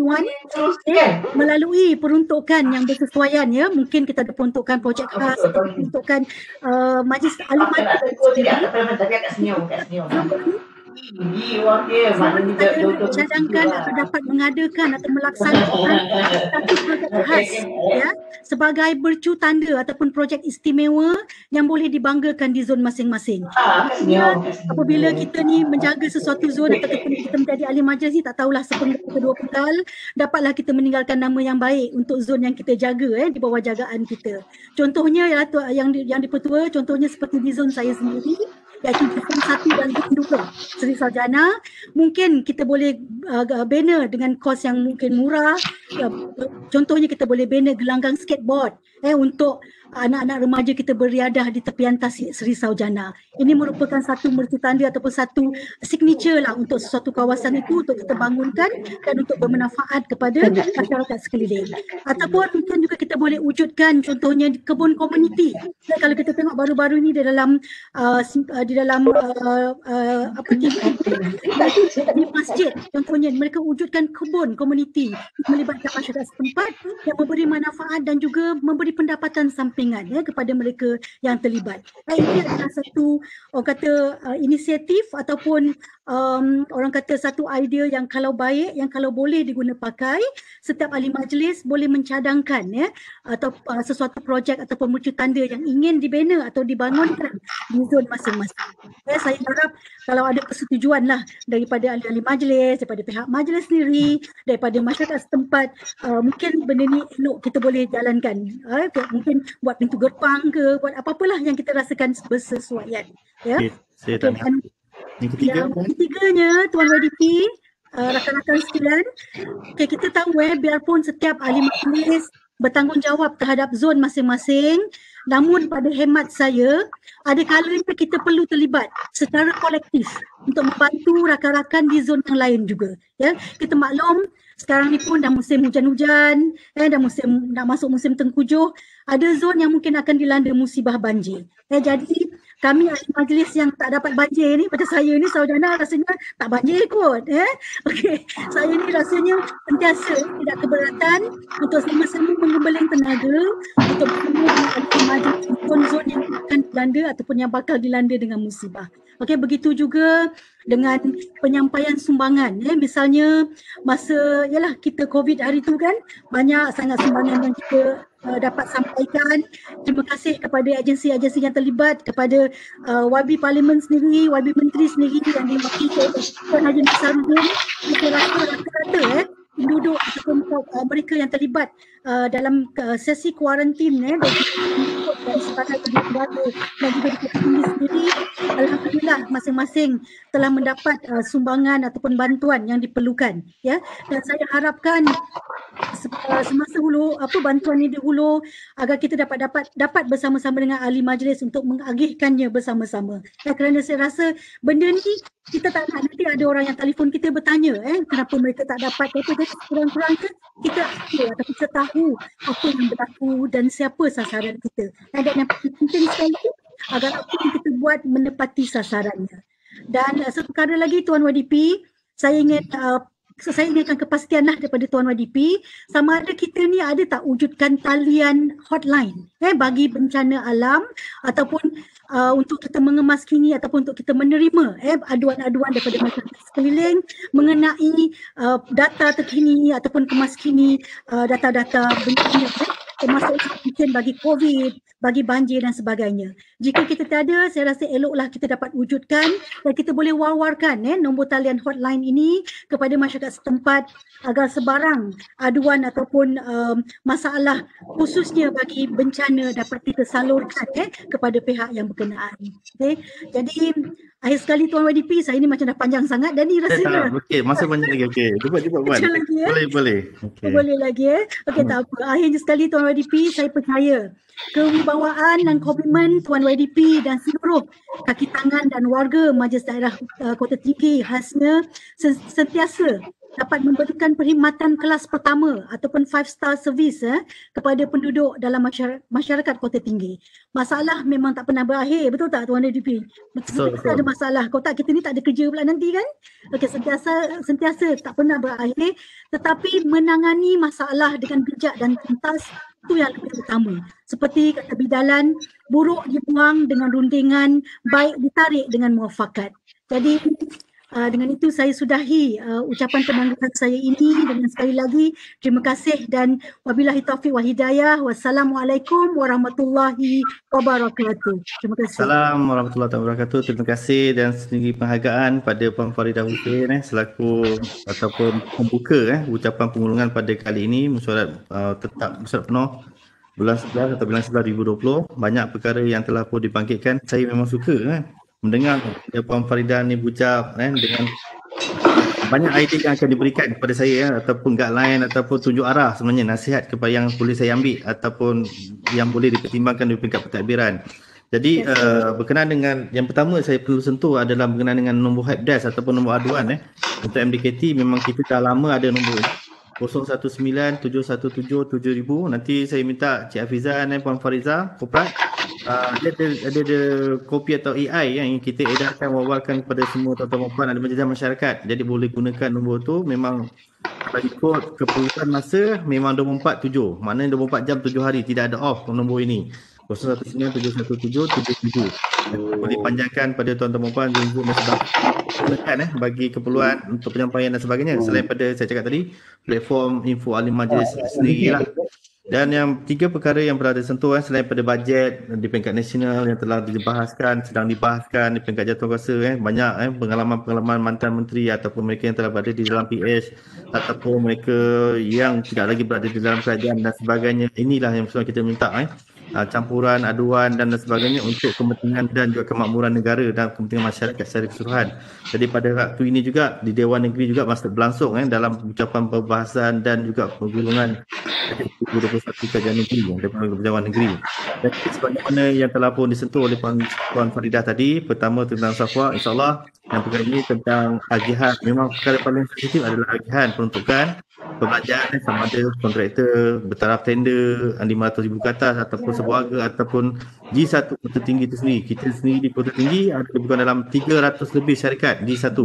melalui peruntukan yang bersesuaian ya. Mungkin kita ada peruntukan projek khas, peruntukan majlis alumni. Cadangkan atau dapat mengadakan atau melaksanakan satu projek khas ya sebagai bercu tanda ataupun projek istimewa yang boleh dibanggakan di zon masing-masing. Apabila kita ni menjaga sesuatu zon ataupun kita menjadi ahli majlis ni, tak tahulah sepenggal kedua penggal, dapatlah kita meninggalkan nama yang baik untuk zon yang kita jaga di bawah jagaan kita. Contohnya ialah yang dipertua, contohnya seperti di zon saya sendiri, iaitu zon 1 dan zon 2 Seri Saljana. Mungkin kita boleh bina dengan kos yang mungkin murah. Contohnya kita boleh bina gelanggang skateboard untuk anak-anak remaja kita beriadah di tepian tasik Seri Saljana. Ini merupakan satu mercutanda ataupun satu signature lah untuk sesuatu kawasan itu untuk kita bangunkan dan untuk bermanfaat kepada masyarakat sekeliling. Ataupun mungkin juga kita boleh wujudkan contohnya di kebun komuniti. Kalau kita tengok baru-baru ini di dalam di masjid contohnya mereka wujudkan kebun komuniti melibatkan masyarakat setempat yang memberi manfaat dan juga memberi memberi pendapatan sampingan kepada mereka yang terlibat. Ini adalah satu orang kata inisiatif ataupun orang kata satu idea yang kalau baik, yang kalau boleh diguna pakai, setiap ahli majlis boleh mencadangkan atau sesuatu projek ataupun mercu tanda yang ingin dibina atau dibangunkan di zon masing-masing. Saya harap kalau ada persetujuan lah daripada ahli-ahli majlis, daripada pihak majlis sendiri, daripada masyarakat setempat, mungkin benda ni elok kita boleh jalankan. Mungkin buat pintu gerbang ke, buat apa-apalah yang kita rasakan bersesuaian. Okay, saya tak nak. Yang ketiga, ketiganya, Tuan YDP, rakan-rakan sekalian, kita tahu biarpun setiap ahli majlis bertanggungjawab terhadap zon masing-masing, namun pada hemat saya, ada kalanya kita perlu terlibat secara kolektif untuk membantu rakan-rakan di zon yang lain juga. Kita maklum sekarang ni pun dah musim hujan-hujan, dah masuk musim tengkujuh, ada zon yang mungkin akan dilanda musibah banjir. Jadi kami ahli majlis yang tak dapat banjir ni, macam saya ni Saudana rasanya tak banjir kot. Okey, saya ni rasanya sentiasa tidak keberatan untuk sama-sama mengembeling tenaga untuk bertemu dengan ahli majlis zon-zon yang akan dilanda ataupun yang bakal dilanda dengan musibah. Okey, begitu juga dengan penyampaian sumbangan. Misalnya masa kita COVID hari tu kan, banyak sangat sumbangan yang kita dapat sampaikan. Terima kasih kepada agensi-agensi yang terlibat, kepada YB Parlimen sendiri, YB Menteri sendiri yang diwakili oleh Tuan Haji Nasaruddin. Kita rata-rata penduduk ataupun mereka yang terlibat dalam sesi kuarantin dan sebagai keluarga dan juga di Ketua sendiri, alhamdulillah masing-masing telah mendapat sumbangan ataupun bantuan yang diperlukan, dan saya harapkan semasa bantuan ini dihulu agar kita dapat bersama-sama dengan ahli majlis untuk mengagihkannya bersama-sama. Kerana saya rasa benda ni kita tak nak nanti ada orang yang telefon kita bertanya kenapa mereka tak dapat apa. Jadi kurang-kurangnya kita tahu apa yang berlaku dan siapa sasaran kita. Dan yang penting sekali agar apa yang kita buat menepati sasarannya. Dan satu perkara lagi Tuan YDP, saya inginkan kepastian daripada Tuan YDP, sama ada kita ni ada tak wujudkan talian hotline bagi bencana alam ataupun untuk kita mengemas-kini ataupun untuk kita menerima aduan-aduan daripada masyarakat sekeliling mengenai data terkini ataupun kemaskini data-data bencana termasuk mungkin bagi COVID, bagi banjir dan sebagainya. Jika kita tiada, saya rasa eloklah kita dapat wujudkan dan kita boleh war-warkan nombor talian hotline ini kepada masyarakat setempat agar sebarang aduan ataupun masalah khususnya bagi bencana dapat kita salurkan kepada pihak yang berkenaan. Jadi akhir sekali Tuan YDP, saya ni macam dah panjang sangat dan ni rasanya okey, masa banyak lagi. Okey, cepat buat. Boleh. Okay. Boleh lagi Okey, tak apa. Akhirnya sekali Tuan YDP, saya percaya kewibawaan dan komitmen Tuan YDP dan seluruh kaki tangan dan warga Majlis Daerah Kota Tinggi khasnya sentiasa dapat memberikan perkhidmatan kelas pertama ataupun 5-star service kepada penduduk dalam masyarakat Kota Tinggi. Masalah memang tak pernah berakhir, betul tak Tuan YDP? Betul. Ada masalah. Kalau tak kita ni tak ada kerja pula nanti kan? Okey, sentiasa tak pernah berakhir, tetapi menangani masalah dengan bijak dan tuntas itu yang lebih utama. Seperti kata bidalan, buruk dibuang dengan rundingan, baik ditarik dengan muafakat. Jadi dengan itu saya sudahi ucapan penanggapan saya ini dengan sekali lagi terima kasih dan wabillahi taufiq wal hidayah. Wassalamualaikum warahmatullahi wabarakatuh. Terima kasih. Assalamualaikum warahmatullahi wabarakatuh. Terima kasih dan sendiri penghargaan pada Puan Faridah Hussein selaku ataupun pembuka ucapan pengulungan pada kali ini mesyuarat tetap mesyuarat penuh bulan 11 atau bulan 11 2020. Banyak perkara yang telah pun dibangkitkan. Saya memang suka mendengar Puan Faridah ni berucap dengan banyak idea yang akan diberikan kepada saya ataupun guideline ataupun tunjuk arah sebenarnya nasihat kepada yang boleh saya ambil ataupun yang boleh dipertimbangkan di peringkat pentadbiran. Jadi berkenaan dengan yang pertama saya perlu sentuh adalah berkenaan dengan nombor helpdesk ataupun nombor aduan untuk MDKT. Memang kita dah lama ada nombor 019-717-7000. Nanti saya minta Cik Hafizah dan Puan Fariza Koprat ada kopi atau AI yang kita edarkan wawarkan kepada semua tuan-tuan dan puan ada majlis masyarakat. Jadi boleh gunakan nombor tu, memang kalau ikut keperluan masa memang 24/7. Maknanya 24 jam 7 hari, tidak ada off nombor ini. 01971777. Boleh panjangkan pada tuan-tuan dan puan Zoom masa gunakan bagi keperluan untuk penyampaian dan sebagainya. Selain pada saya cakap tadi, platform info ahli majlis sendirilah. Dan yang 3 perkara yang berada sentuh selain pada bajet di peringkat nasional yang telah dibahaskan, sedang dibahaskan di peringkat jawatankuasa, banyak pengalaman-pengalaman mantan menteri ataupun mereka yang telah berada di dalam PH ataupun mereka yang tidak lagi berada di dalam kerajaan dan sebagainya. Inilah yang sebenarnya kita minta campuran, aduan dan sebagainya untuk kepentingan dan juga kemakmuran negara dan kepentingan masyarakat secara keseluruhan. Jadi pada waktu ini juga di Dewan Negeri juga masih berlangsung dalam ucapan perbahasan dan juga penggulungan 2021 Kajian Negeri daripada Dewan Negeri. Dan sebagaimana yang telah pun disentuh oleh Puan Faridah tadi, pertama tentang Safwa, insyaAllah yang perkara ini tentang agihan. Memang perkara paling sensitif adalah agihan peruntukan perbelanjaan sama ada kontraktor bertaraf tender RM500,000 ke atas ataupun sebuah harga ataupun G1 Kota Tinggi itu sendiri. Kita sendiri di Kota Tinggi ada lebih kurang dalam 300 lebih syarikat G1.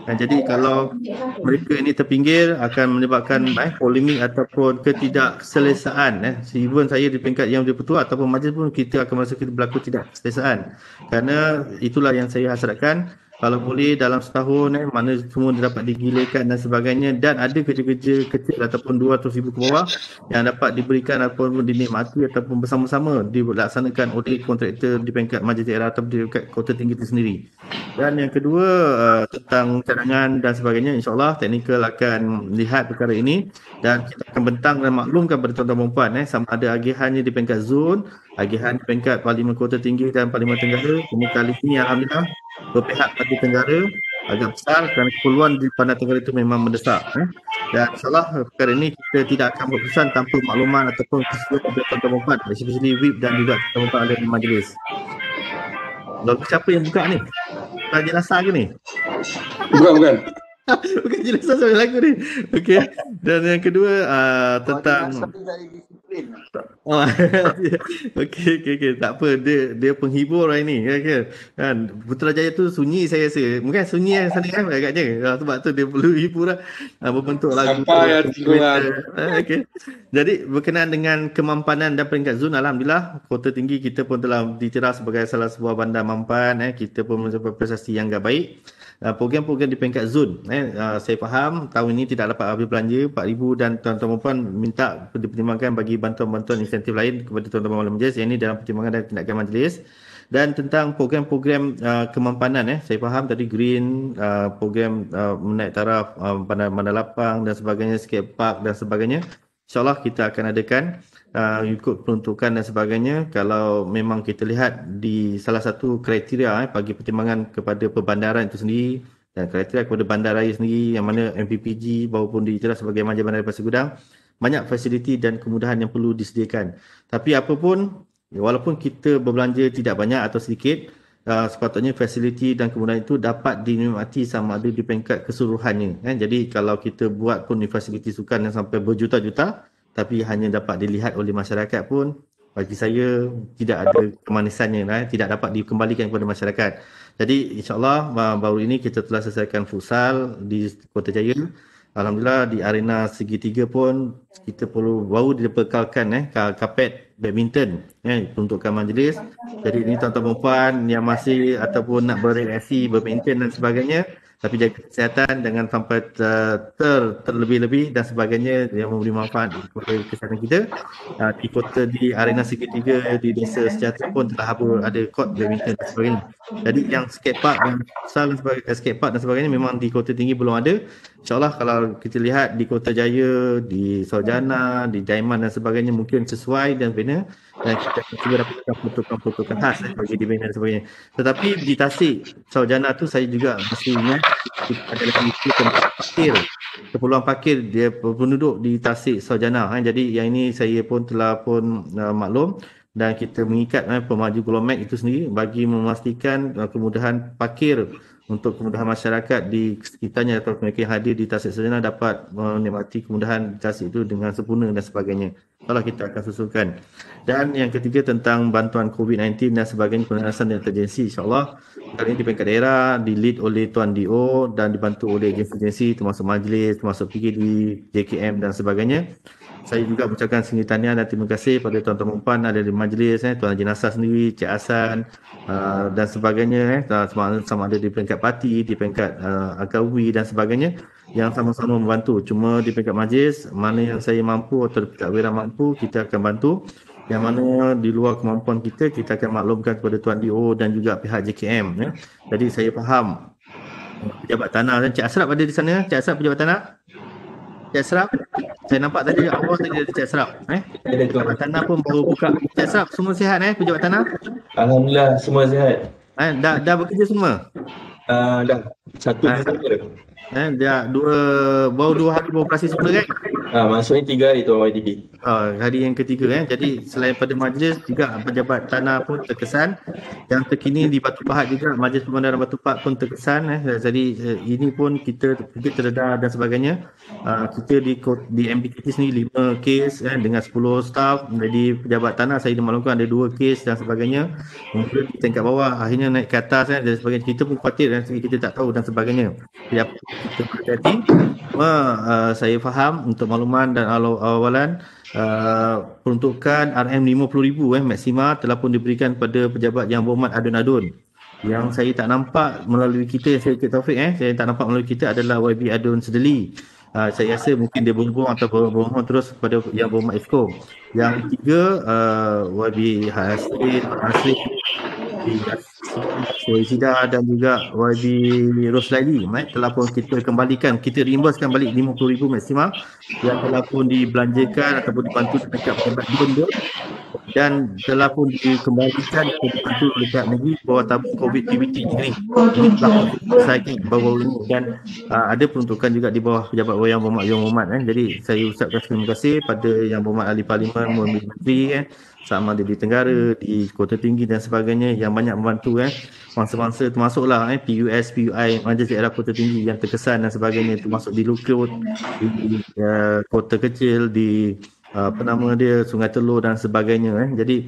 Dan jadi kalau mereka ini terpinggir akan menyebabkan polemik ataupun ketidakselesaan. Even saya di peringkat yang di-Pertua ataupun majlis pun kita akan merasa kita berlaku tidak keselesaan. Kerana itulah yang saya hasratkan. Kalau boleh dalam setahun mana semua dapat digilirkan dan sebagainya, dan ada kerja-kerja kecil ataupun 200,000 ke bawah yang dapat diberikan ataupun dinikmati ataupun bersama-sama dilaksanakan oleh kontraktor di peringkat majlis daerah atau di peringkat Kota Tinggi itu sendiri. Dan yang kedua tentang cadangan dan sebagainya, insyaAllah teknikal akan lihat perkara ini dan kita akan bentang dan maklumkan kepada tuan-tuan dan puan sama ada agihannya di peringkat zon, agihan di peringkat Parlimen Kota Tinggi dan Parlimen Tenggara. Kali ini alhamdulillah berpihak pada Tenggara agak besar kerana keperluan di Pantai Tenggara itu memang mendesak. Dan insyaAllah perkara ini kita tidak akan berkesan tanpa makluman ataupun keseluruhan kepada tuan-tuan dan puan, especially WIP dan juga tuan-tuan dan puan ada di majlis. Lagu siapa yang buka ni? Bukan Jelasa ke ni? Bukan. Bukan Jelasa soal lagu ni. Okey. Dan yang kedua tentang Okey. Tak apa, dia penghibur hari ni kan. Putrajaya tu sunyi saya rasa. Mungkin sunyi sana kan agaknya. Sebab tu dia perlu hibur berbentuk lagu. Sampai Okey. Jadi berkenaan dengan kemampanan dan peringkat zon, alhamdulillah Kota Tinggi kita pun telah diterah sebagai salah sebuah bandar mampan. Kita pun mencapai prestasi yang agak baik. Program-program di peringkat zon, saya faham tahun ini tidak dapat habis belanja 4,000 dan tuan-tuan dan puan minta dipertimbangkan bagi bantuan-bantuan insentif lain kepada tuan-tuan dan puan majlis. Yang ini dalam pertimbangan dan tindakan majlis. Dan tentang program-program kemampanan, saya faham tadi green, program menaik taraf bandar lapang dan sebagainya, skate park dan sebagainya. InsyaAllah kita akan adakan ikut peruntukan dan sebagainya. Kalau memang kita lihat di salah satu kriteria bagi pertimbangan kepada perbandaran itu sendiri dan kriteria kepada bandaraya sendiri yang mana MPPG maupun diiktiraf sebagai Manja Bandar Pasir Gudang, banyak fasiliti dan kemudahan yang perlu disediakan. Tapi apapun, walaupun kita berbelanja tidak banyak atau sedikit, sepatutnya fasiliti dan kemudahan itu dapat dinikmati sama ada di peringkat keseluruhannya. Jadi kalau kita buat pun fasiliti sukan yang sampai berjuta-juta tapi hanya dapat dilihat oleh masyarakat pun, bagi saya tidak ada kemanisannya, tidak dapat dikembalikan kepada masyarakat. Jadi insyaAllah baru ini kita telah selesaikan futsal di Kota Jaya. Alhamdulillah di arena segitiga pun kita baru dibekalkan kapet badminton peruntukan majlis. Jadi ini tuan-tuan dan puan yang masih ataupun nak bereaksi badminton dan sebagainya, tapi jaga kesihatan jangan sampai terlebih-lebih dan sebagainya yang memberi manfaat kepada kesihatan kita. Di arena segitiga di Desa Sejahtera pun telah ada court badminton dan sebagainya. Jadi yang skatepark dan sebagainya memang di Kota Tinggi belum ada. InsyaAllah kalau kita lihat di Kota Jaya, di Saujana, di Daiman dan sebagainya mungkin sesuai dan benar dan kita cuba dapatkan peruntukan khas bagi dibina dan sebagainya. Tetapi di Tasik Saujana tu saya juga masih ingat ada lagi isu tentang parkir, keperluan parkir dia penduduk di Tasik Saujana. Jadi yang ini saya pun telah maklum dan kita mengikat pemaju Glomek itu sendiri bagi memastikan kemudahan parkir untuk kemudahan masyarakat di sekitarnya atau mereka yang hadir di Tasik Sarjana dapat menikmati kemudahan Tasik itu dengan sempurna dan sebagainya. InsyaAllah kita akan susulkan. Dan yang ketiga tentang bantuan COVID-19 dan sebagainya, pengawasan dan emergency, insyaAllah kali ini di peringkat daerah di-lead oleh Tuan DO dan dibantu oleh agensi-agensi termasuk majlis, termasuk PKD, JKM dan sebagainya. Saya juga mengucapkan singgi tahniah dan terima kasih pada tuan-tuan perempuan ada di majlis, Tuan Jenasah sendiri, Cik Hasan dan sebagainya, sama ada di peringkat parti, di peringkat Akawi dan sebagainya yang sama-sama membantu. Cuma di peringkat majlis, mana yang saya mampu atau peringkat wira mampu, kita akan bantu. Yang mana di luar kemampuan kita, kita akan maklumkan kepada Tuan DO dan juga pihak JKM. Jadi saya faham pejabat tanah dan Cik Asraf ada di sana. Cik Asraf pejabat tanah? Cik Asraf? Saya nampak tadi awal tadi ada Cik Asraf. Pejabat tanah pun baru buka. Cik Asraf, semua sihat pejabat tanah? Alhamdulillah semua sihat. Dah bekerja semua? Dah. Satu bekerja. Dia baru 2 hari beroperasi semula kan? Maksudnya 3 hari Tuan YTP. Hari yang ketiga Jadi selain pada majlis juga pejabat tanah pun terkesan. Yang terkini di Batu Pahat juga Majlis Pemandaran Batu Pahat pun terkesan Jadi ini pun kita terdedah dan sebagainya. Kita di MBKT sendiri 5 kes dengan 10 staff. Jadi pejabat tanah saya dimaklumkan ada 2 kes dan sebagainya. Kemudian di tingkat bawah akhirnya naik ke atas dan sebagainya. Kita pun khawatir dan kita tak tahu dan sebagainya. Kita berhati-hati. Saya faham untuk makluman dan awalan peruntukan RM50,000 maksima telah pun diberikan kepada pejabat yang berhormat adun-adun. Yang saya tak nampak melalui kita, saya Taufik saya tak nampak melalui kita adalah YB Adun Sedeli. Saya rasa mungkin dia berhubung atau berhubung terus kepada yang berhormat Exco. Yang ketiga YB Hasri Sida dan juga YB Roslaili telah pun kita kembalikan, kita reimbursekan balik RM50,000 maksima yang telah pun dibelanjakan ataupun dibantu dekat pejabat benda dan telah pun dikembalikan atau dibantu oleh pihak negeri bawah tabung COVID-19 negeri. Ini telah selesaikan baru ini dan ada peruntukan juga di bawah pejabat yang berhormat Jadi saya ucapkan terima kasih pada yang berhormat Ahli Parlimen, Menteri sama ada di Tenggara, di Kota Tinggi dan sebagainya yang banyak membantu mangsa-mangsa termasuklah PUS, PUI, Majlis Daerah Kota Tinggi yang terkesan dan sebagainya, termasuk di Lukut, di Kota Kecil, di Sungai Telur dan sebagainya Jadi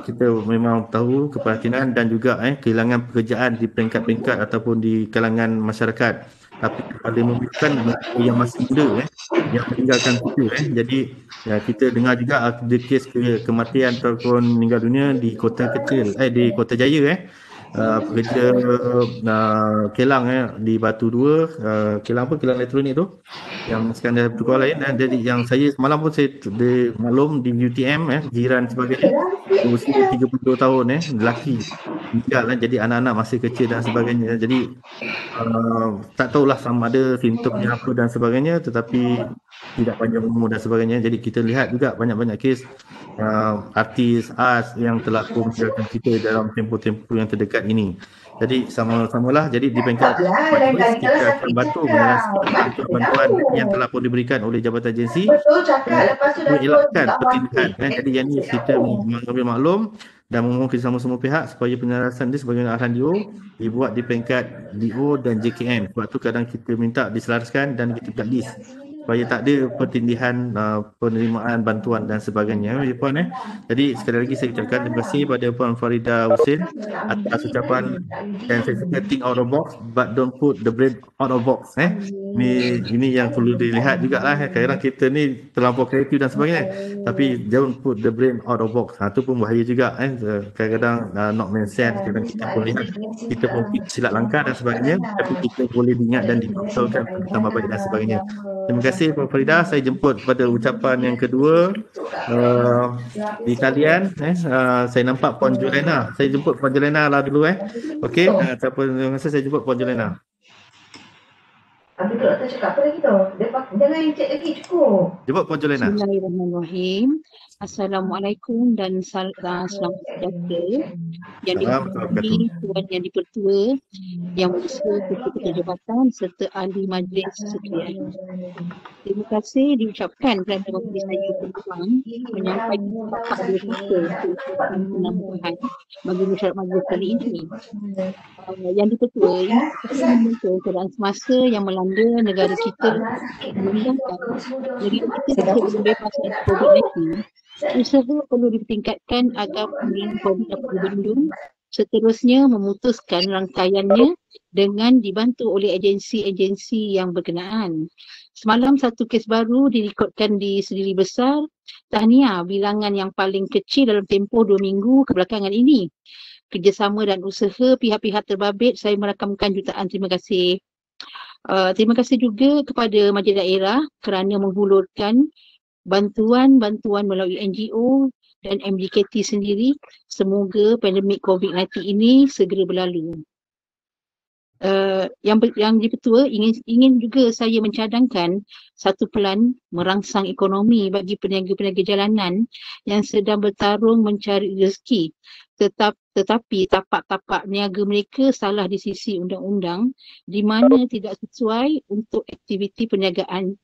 kita memang tahu keperhatian dan juga kehilangan pekerjaan di peringkat-peringkat ataupun di kalangan masyarakat. Tapi ada membutuhkan yang masih muda yang meninggalkan kita Jadi kita dengar juga ada kes kematian ataupun meninggal dunia di Kota Kecil di Kota Jaya pekerja kilang di Batu 2 kilang elektronik tu yang sekarang dah bertukar lain jadi yang saya semalam pun saya maklum di UTM jiran sebagainya usia 32 tahun lelaki meninggal jadi anak-anak masih kecil dan sebagainya jadi tak tahulah sama ada simptomnya apa dan sebagainya tetapi tidak panjang umur dan sebagainya jadi kita lihat juga banyak-banyak kes artis yang telah pun meninggalkan kita dalam tempoh-tempoh yang terdekat ini. Jadi sama-samalah jadi di peringkat majlis kita akan bantu bantuan yang telah pun diberikan oleh Jabatan Agensi mengelakkan pertindahan jadi yang ini kita mengambil maklum dan memohon sama-sama pihak supaya penyelesaian ini sebagai arahan DO dibuat di peringkat DO dan JKM. Sebab tu kadang kita minta diselaraskan dan kita buat list supaya tak ada pertindihan penerimaan bantuan dan sebagainya Puan Jadi sekali lagi saya ucapkan terima kasih pada Puan Farida Husin atas ucapan dan saya suka think out of box but don't put the brain out of box ini yang perlu dilihat jugalah kadang kita ni terlampau kreatif dan sebagainya tapi don't put the brain out of box itu pun bahaya juga kadang-kadang not make sense kadang kita pun lihat kita pun silap langkah dan sebagainya tapi kita boleh diingat dan dimaksudkan tambah baik dan sebagainya. Terima kasih Puan Farida. Saya jemput pada ucapan yang kedua di talian. Saya nampak Puan Julena. Saya jemput Puan Julena lah dulu Okey, terima kasih saya jemput Puan Julena. Habis tu doktor cakap apa lagi tu? Jangan cek lagi cukup. Jemput Puan Julena. Bismillahirrahmanirrahim. Assalamualaikum dan selamat sejahtera yang dihormati Tuan Yang di-Pertua, Yang Bersama Ketua Jabatan serta ahli majlis sekalian. Terima kasih diucapkan kerana memberi saya peluang menyampaikan tapak dua kita untuk penambahan bagi mesyuarat majlis kali ini. Yang di-Pertua, ini menunjukkan keadaan semasa yang melanda negara kita memandangkan negara kita tidak bebas dari COVID-19. Usaha perlu ditingkatkan agar penularan COVID dapat dibendung, seterusnya memutuskan rangkaiannya dengan dibantu oleh agensi-agensi yang berkenaan. Semalam satu kes baru direkodkan di Sedili Besar. Tahniah bilangan yang paling kecil dalam tempoh 2 minggu kebelakangan ini. Kerjasama dan usaha pihak-pihak terbabit, saya merakamkan jutaan terima kasih. Terima kasih juga kepada majlis daerah kerana menghulurkan bantuan-bantuan melalui NGO dan MDKT sendiri. Semoga pandemik COVID-19 ini segera berlalu. Yang di-Pertua ingin juga saya mencadangkan satu pelan merangsang ekonomi bagi peniaga-peniaga jalanan yang sedang bertarung mencari rezeki. Tetapi tapak-tapak niaga mereka salah di sisi undang-undang di mana tidak sesuai untuk aktiviti perniagaan.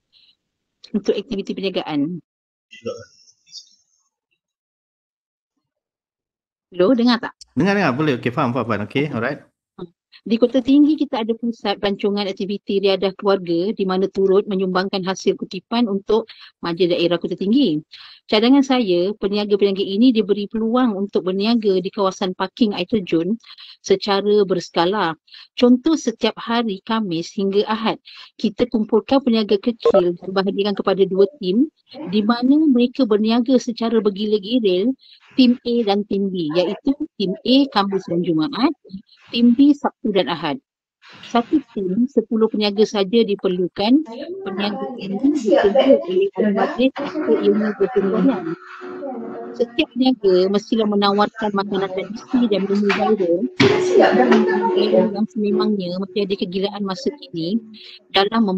Hello, dengar tak? Dengar, boleh. Okey, faham. Okey, alright. Di Kota Tinggi kita ada pusat pelancongan aktiviti riadah keluarga di mana turut menyumbangkan hasil kutipan untuk Majlis Daerah Kota Tinggi. Cadangan saya, peniaga-peniaga ini diberi peluang untuk berniaga di kawasan parking air terjun secara berskala. Contoh, setiap hari Khamis hingga Ahad, kita kumpulkan peniaga kecil dan bahagikan kepada 2 tim di mana mereka berniaga secara bergila-gilil, tim A dan tim B, iaitu tim A Khamis dan Jumaat, tim B Sabtu dan Ahad. Satu tim 10 peniaga saja diperlukan. Peniaga ini ditunjuk oleh ahli majlis untuk ilmu berpeniagaan. Setiap peniaga mestilah menawarkan makanan tradisi dan menu viral yang sememangnya menjadi kegilaan masa kini dalam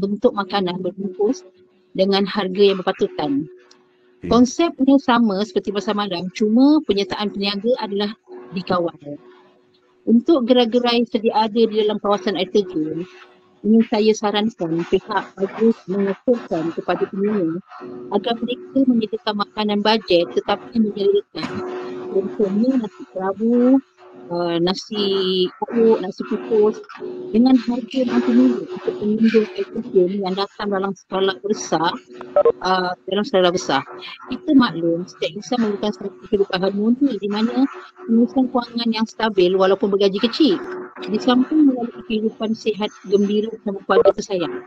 bentuk makanan berbungkus dengan harga yang berpatutan. Konsepnya sama seperti pasar malam, cuma penyertaan peniaga adalah dikawal. Untuk gerai-gerai sedia ada di dalam kawasan air terjun, ini saya sarankan pihak majlis mengusulkan kepada pengunjung agar mereka menyediakan makanan bajet tetapi menyediakan contohnya nasi kerabu, nasi lauk, nasi kukus dengan harga yang tinggi untuk pengunjung air terjun yang datang dalam skala besar. Kita maklum setiap insan memerlukan satu kehidupan harmoni di mana pengurusan kewangan yang stabil walaupun bergaji kecil di samping melalui kehidupan sihat gembira bersama keluarga tersayang.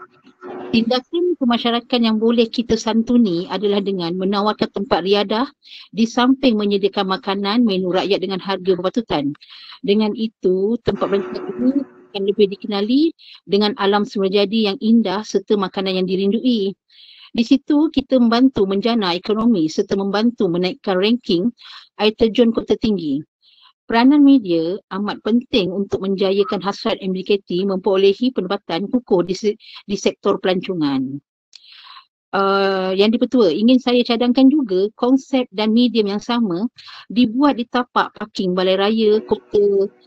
Tindakan kemasyarakat yang boleh kita santuni adalah dengan menawarkan tempat riadah di samping menyediakan makanan menu rakyat dengan harga berpatutan. Dengan itu, tempat belanjaan ini akan lebih dikenali dengan alam semulajadi yang indah serta makanan yang dirindui. Di situ kita membantu menjana ekonomi serta membantu menaikkan ranking air terjun Kota Tinggi. Peranan media amat penting untuk menjayakan hasrat MDKT memperolehi pendapatan kukuh di sektor pelancongan. Yang di-Pertua, ingin saya cadangkan juga konsep dan medium yang sama dibuat di tapak parking Balai Raya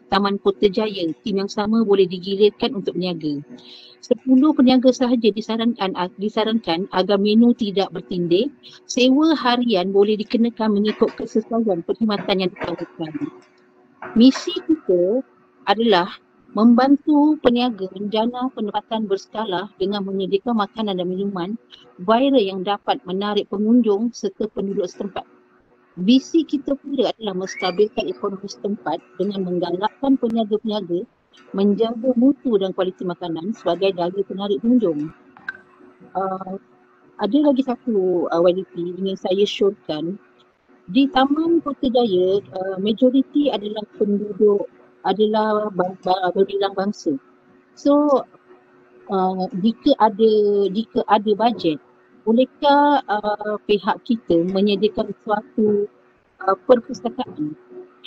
Taman Kota Jaya. Tim yang sama boleh digilirkan untuk berniaga. 10 peniaga sahaja disarankan agar menu tidak bertindih. Sewa harian boleh dikenakan mengikut kesesuaian perkhidmatan yang ditawarkan. Misi kita adalah membantu peniaga menjana pendapatan berskala dengan menyediakan makanan dan minuman viral yang dapat menarik pengunjung serta penduduk setempat. Visi kita pula adalah menstabilkan ekonomi setempat dengan menggalakkan peniaga-peniaga menjaga mutu dan kualiti makanan sebagai daya penarik pengunjung. Ada lagi satu YDP ingin saya syorkan. Di Taman Kota Jaya, majoriti adalah penduduk adalah berbilang bangsa. So, jika ada bajet, bolehkah pihak kita menyediakan suatu perpustakaan,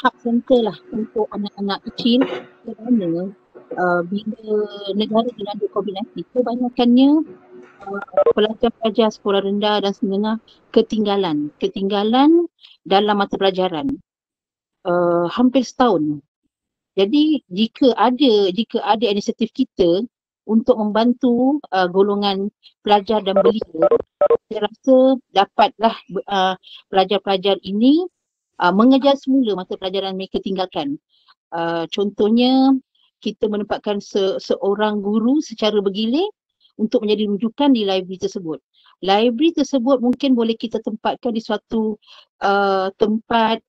hub center lah untuk anak-anak kecil kerana bila negara dilanda COVID-19, kebanyakannya pelajar-pelajar sekolah rendah dan menengah ketinggalan dalam mata pelajaran hampir setahun. Jadi jika ada inisiatif kita untuk membantu golongan pelajar dan belia, saya rasa dapatlah pelajar-pelajar ini mengejar semula mata pelajaran mereka tinggalkan. Contohnya kita menempatkan seorang guru secara bergilir untuk menjadi rujukan di library tersebut. Library tersebut mungkin boleh kita tempatkan di suatu tempat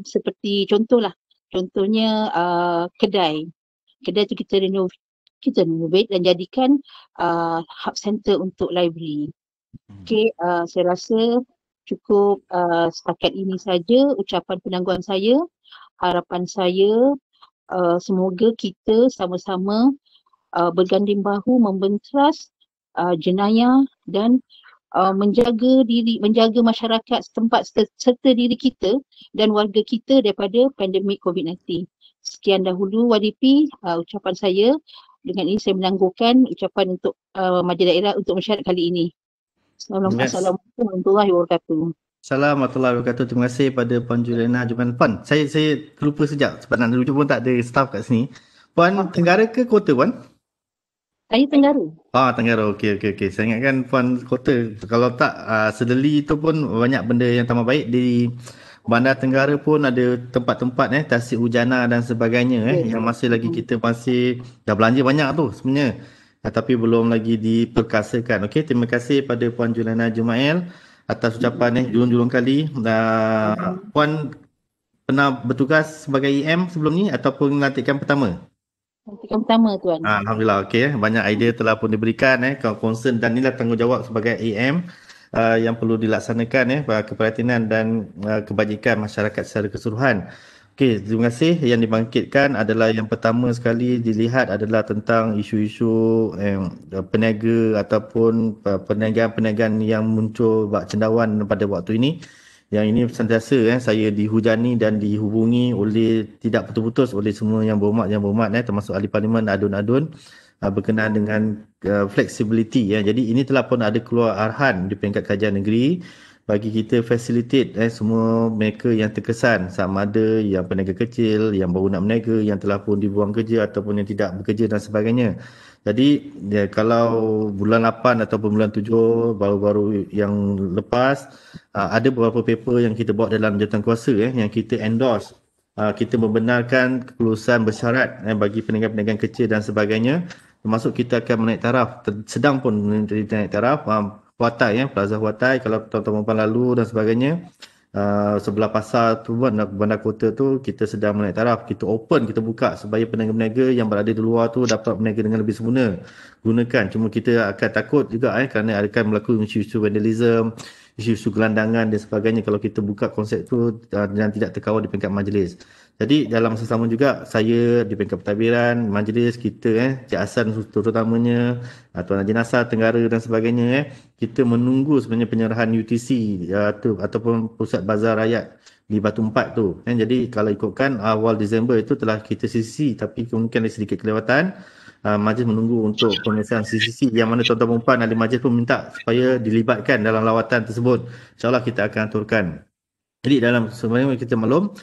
seperti contohnya kedai tu kita renovate dan jadikan hub center untuk library. Okey, saya rasa cukup setakat ini saja ucapan penangguhan saya. Harapan saya semoga kita sama-sama berganding bahu membenteras jenayah dan menjaga masyarakat setempat serta diri kita dan warga kita daripada pandemik COVID-19. Sekian dahulu YDP ucapan saya. Dengan ini saya menangguhkan ucapan untuk Majlis Daerah untuk mesyuarat kali ini. Assalamualaikum warahmatullahi wabarakatuh. Assalamualaikum warahmatullahi wabarakatuh. Terima kasih pada Puan Juliana Juman. Puan, saya terlupa sekejap sebab nak rujuk pun tak ada staff kat sini. Puan Tenggara ke Kota, Puan? Saya Tenggara. Tenggara. Okey. Saya ingatkan Puan Kota. Kalau tak, Sedeli tu pun banyak benda yang tambah baik. Di Bandar Tenggara pun ada tempat-tempat Tasik Ujana dan sebagainya yang masih lagi kita masih dah belanja banyak tu sebenarnya. Tapi belum lagi diperkasakan. Okey, terima kasih pada Puan Juliana Jumail atas ucapan julung-julung kali. Puan pernah bertugas sebagai EM sebelum ni ataupun lantikan pertama? Lantikan pertama, Tuan. Alhamdulillah, okey. Banyak idea telah pun diberikan concern dan inilah tanggungjawab sebagai EM yang perlu dilaksanakan keperhatian dan kebajikan masyarakat secara keseluruhan. Okey, terima kasih. Yang dibangkitkan adalah yang pertama sekali dilihat adalah tentang isu-isu peniaga ataupun perniagaan-perniagaan yang muncul cendawan pada waktu ini. Yang ini sentiasa saya dihujani dan dihubungi oleh tidak putus-putus oleh semua yang berhormat termasuk ahli parlimen, adun-adun berkenaan dengan flexibility. Jadi ini telah pun ada keluar arahan di peringkat kajian negeri bagi kita facilitate semua mereka yang terkesan, sama ada yang peniaga kecil, yang baru nak berniaga, yang telah pun dibuang kerja ataupun yang tidak bekerja dan sebagainya. Jadi kalau bulan 8 ataupun bulan 7 baru-baru yang lepas ada beberapa paper yang kita bawa dalam jawatankuasa yang kita endorse. Kita membenarkan kelulusan bersyarat bagi peniaga-peniaga kecil dan sebagainya, termasuk kita akan menaik taraf, sedang pun menaik taraf Huatai, Plaza Huatai, kalau tuan-tuan lalu dan sebagainya, sebelah pasar tu bandar kota tu kita sedang menaik taraf, kita open, kita buka supaya peniaga-peniaga yang berada di luar tu dapat berniaga dengan lebih sempurna. Gunakan, cuma kita akan takut juga kerana akan berlaku isu-isu vandalism, isu-isu gelandangan dan sebagainya kalau kita buka konsep tu dan tidak terkawal di peringkat majlis. Jadi dalam masa sama juga saya di peringkat pentadbiran majlis kita Cik Hasan terutamanya, Tuan Haji Nasar Tenggara dan sebagainya kita menunggu sebenarnya penyerahan UTC ataupun Pusat Bazar Rakyat di Batu Empat tu. Jadi kalau ikutkan awal Disember itu telah kita CCC tapi mungkin ada sedikit kelewatan. Majlis menunggu untuk pemeriksaan CCC yang mana tuan-tuan perempuan ahli majlis pun minta supaya dilibatkan dalam lawatan tersebut. InsyaAllah kita akan aturkan. Jadi dalam sebenarnya kita maklum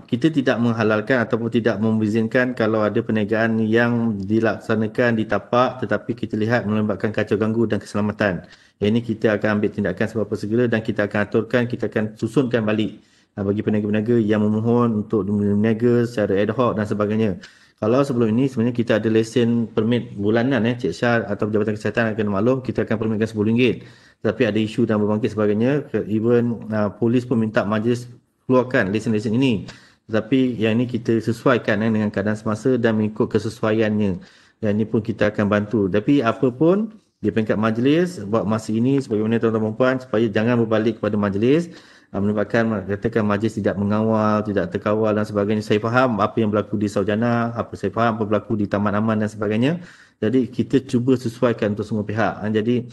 kita tidak menghalalkan ataupun tidak mengizinkan kalau ada perniagaan yang dilaksanakan di tapak tetapi kita lihat melibatkan kacau ganggu dan keselamatan. Yang ini kita akan ambil tindakan seberapa segera dan kita akan aturkan, kita akan susunkan balik bagi peniaga-peniaga yang memohon untuk berniaga secara ad hoc dan sebagainya. Kalau sebelum ini sebenarnya kita ada lesen permit bulanan Cik Syar atau Jabatan Kesihatan akan maklum kita akan permitkan RM10. Tapi ada isu dan berbangkit sebagainya, even polis pun minta majlis keluarkan lesen-lesen ini. Tetapi yang ini kita sesuaikan dengan keadaan semasa dan mengikut kesesuaiannya. Dan ini pun kita akan bantu. Tapi apa pun di peringkat majlis buat masa ini sebagaimana tuan-tuan perempuan supaya jangan berbalik kepada majlis menyebabkan katakan majlis tidak mengawal, tidak terkawal dan sebagainya. Saya faham apa yang berlaku di Saujana, saya faham apa berlaku di Taman Aman dan sebagainya. Jadi kita cuba sesuaikan untuk semua pihak. Jadi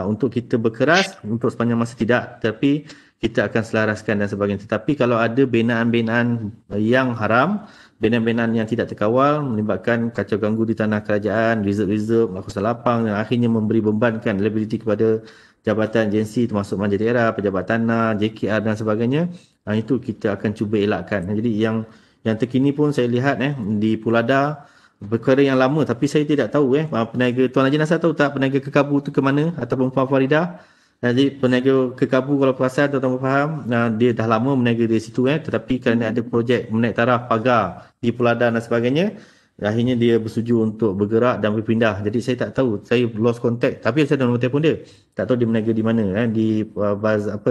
untuk kita berkeras untuk sepanjang masa tidak, tapi kita akan selaraskan dan sebagainya. Tetapi kalau ada binaan-binaan yang haram, benan-benan yang tidak terkawal melibatkan kacau ganggu di tanah kerajaan, reserve-reserve, kawasan lapang dan akhirnya memberi bebankan liability kepada jabatan agensi termasuk Manja Daerah, Pejabat Tanah, JKR dan sebagainya. Itu kita akan cuba elakkan. Jadi yang terkini pun saya lihat di Pulada perkara yang lama tapi saya tidak tahu peniaga Tuan Haji Nasar tahu tak peniaga Kekabu tu ke mana ataupun Puan Faridah. Jadi peniaga Kekabu kalau perasan tuan-tuan faham dia dah lama meniaga di situ tetapi kerana ada projek menaik taraf pagar di Pulada dan sebagainya akhirnya dia bersetuju untuk bergerak dan berpindah. Jadi saya tak tahu, saya lost contact tapi saya dah nombor telefon dia. Tak tahu dia meniaga di mana di